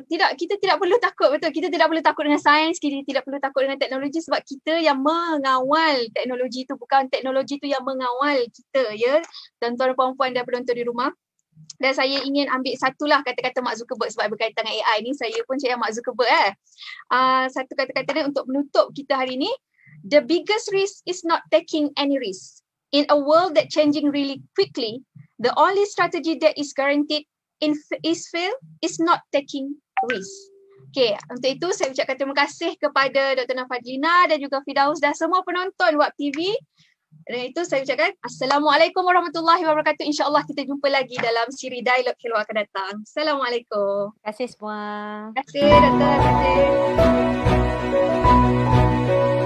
Kita tidak perlu takut, betul. Kita tidak perlu takut dengan sains, kita tidak perlu takut dengan teknologi, sebab kita yang mengawal teknologi itu, bukan teknologi itu yang mengawal kita ya. Tuan-tuan dan puan-puan dan penonton di rumah. Dan saya ingin ambil satulah kata-kata Mark Zuckerberg sebab berkaitan dengan AI ni. Saya pun cakap Mark Zuckerberg satu kata-kata dia untuk menutup kita hari ni. The biggest risk is not taking any risk. In a world that changing really quickly, the only strategy that is guaranteed is fail is not taking risk. Okay, untuk itu saya ucapkan terima kasih kepada Dr. Nafajina dan juga Firdaus dan semua penonton Wap TV. Dan itu saya ucapkan Assalamualaikum warahmatullahi wabarakatuh. InsyaAllah kita jumpa lagi dalam siri dialog Hello akan datang. Assalamualaikum. Terima kasih semua. Terima kasih Dr. Terima kasih.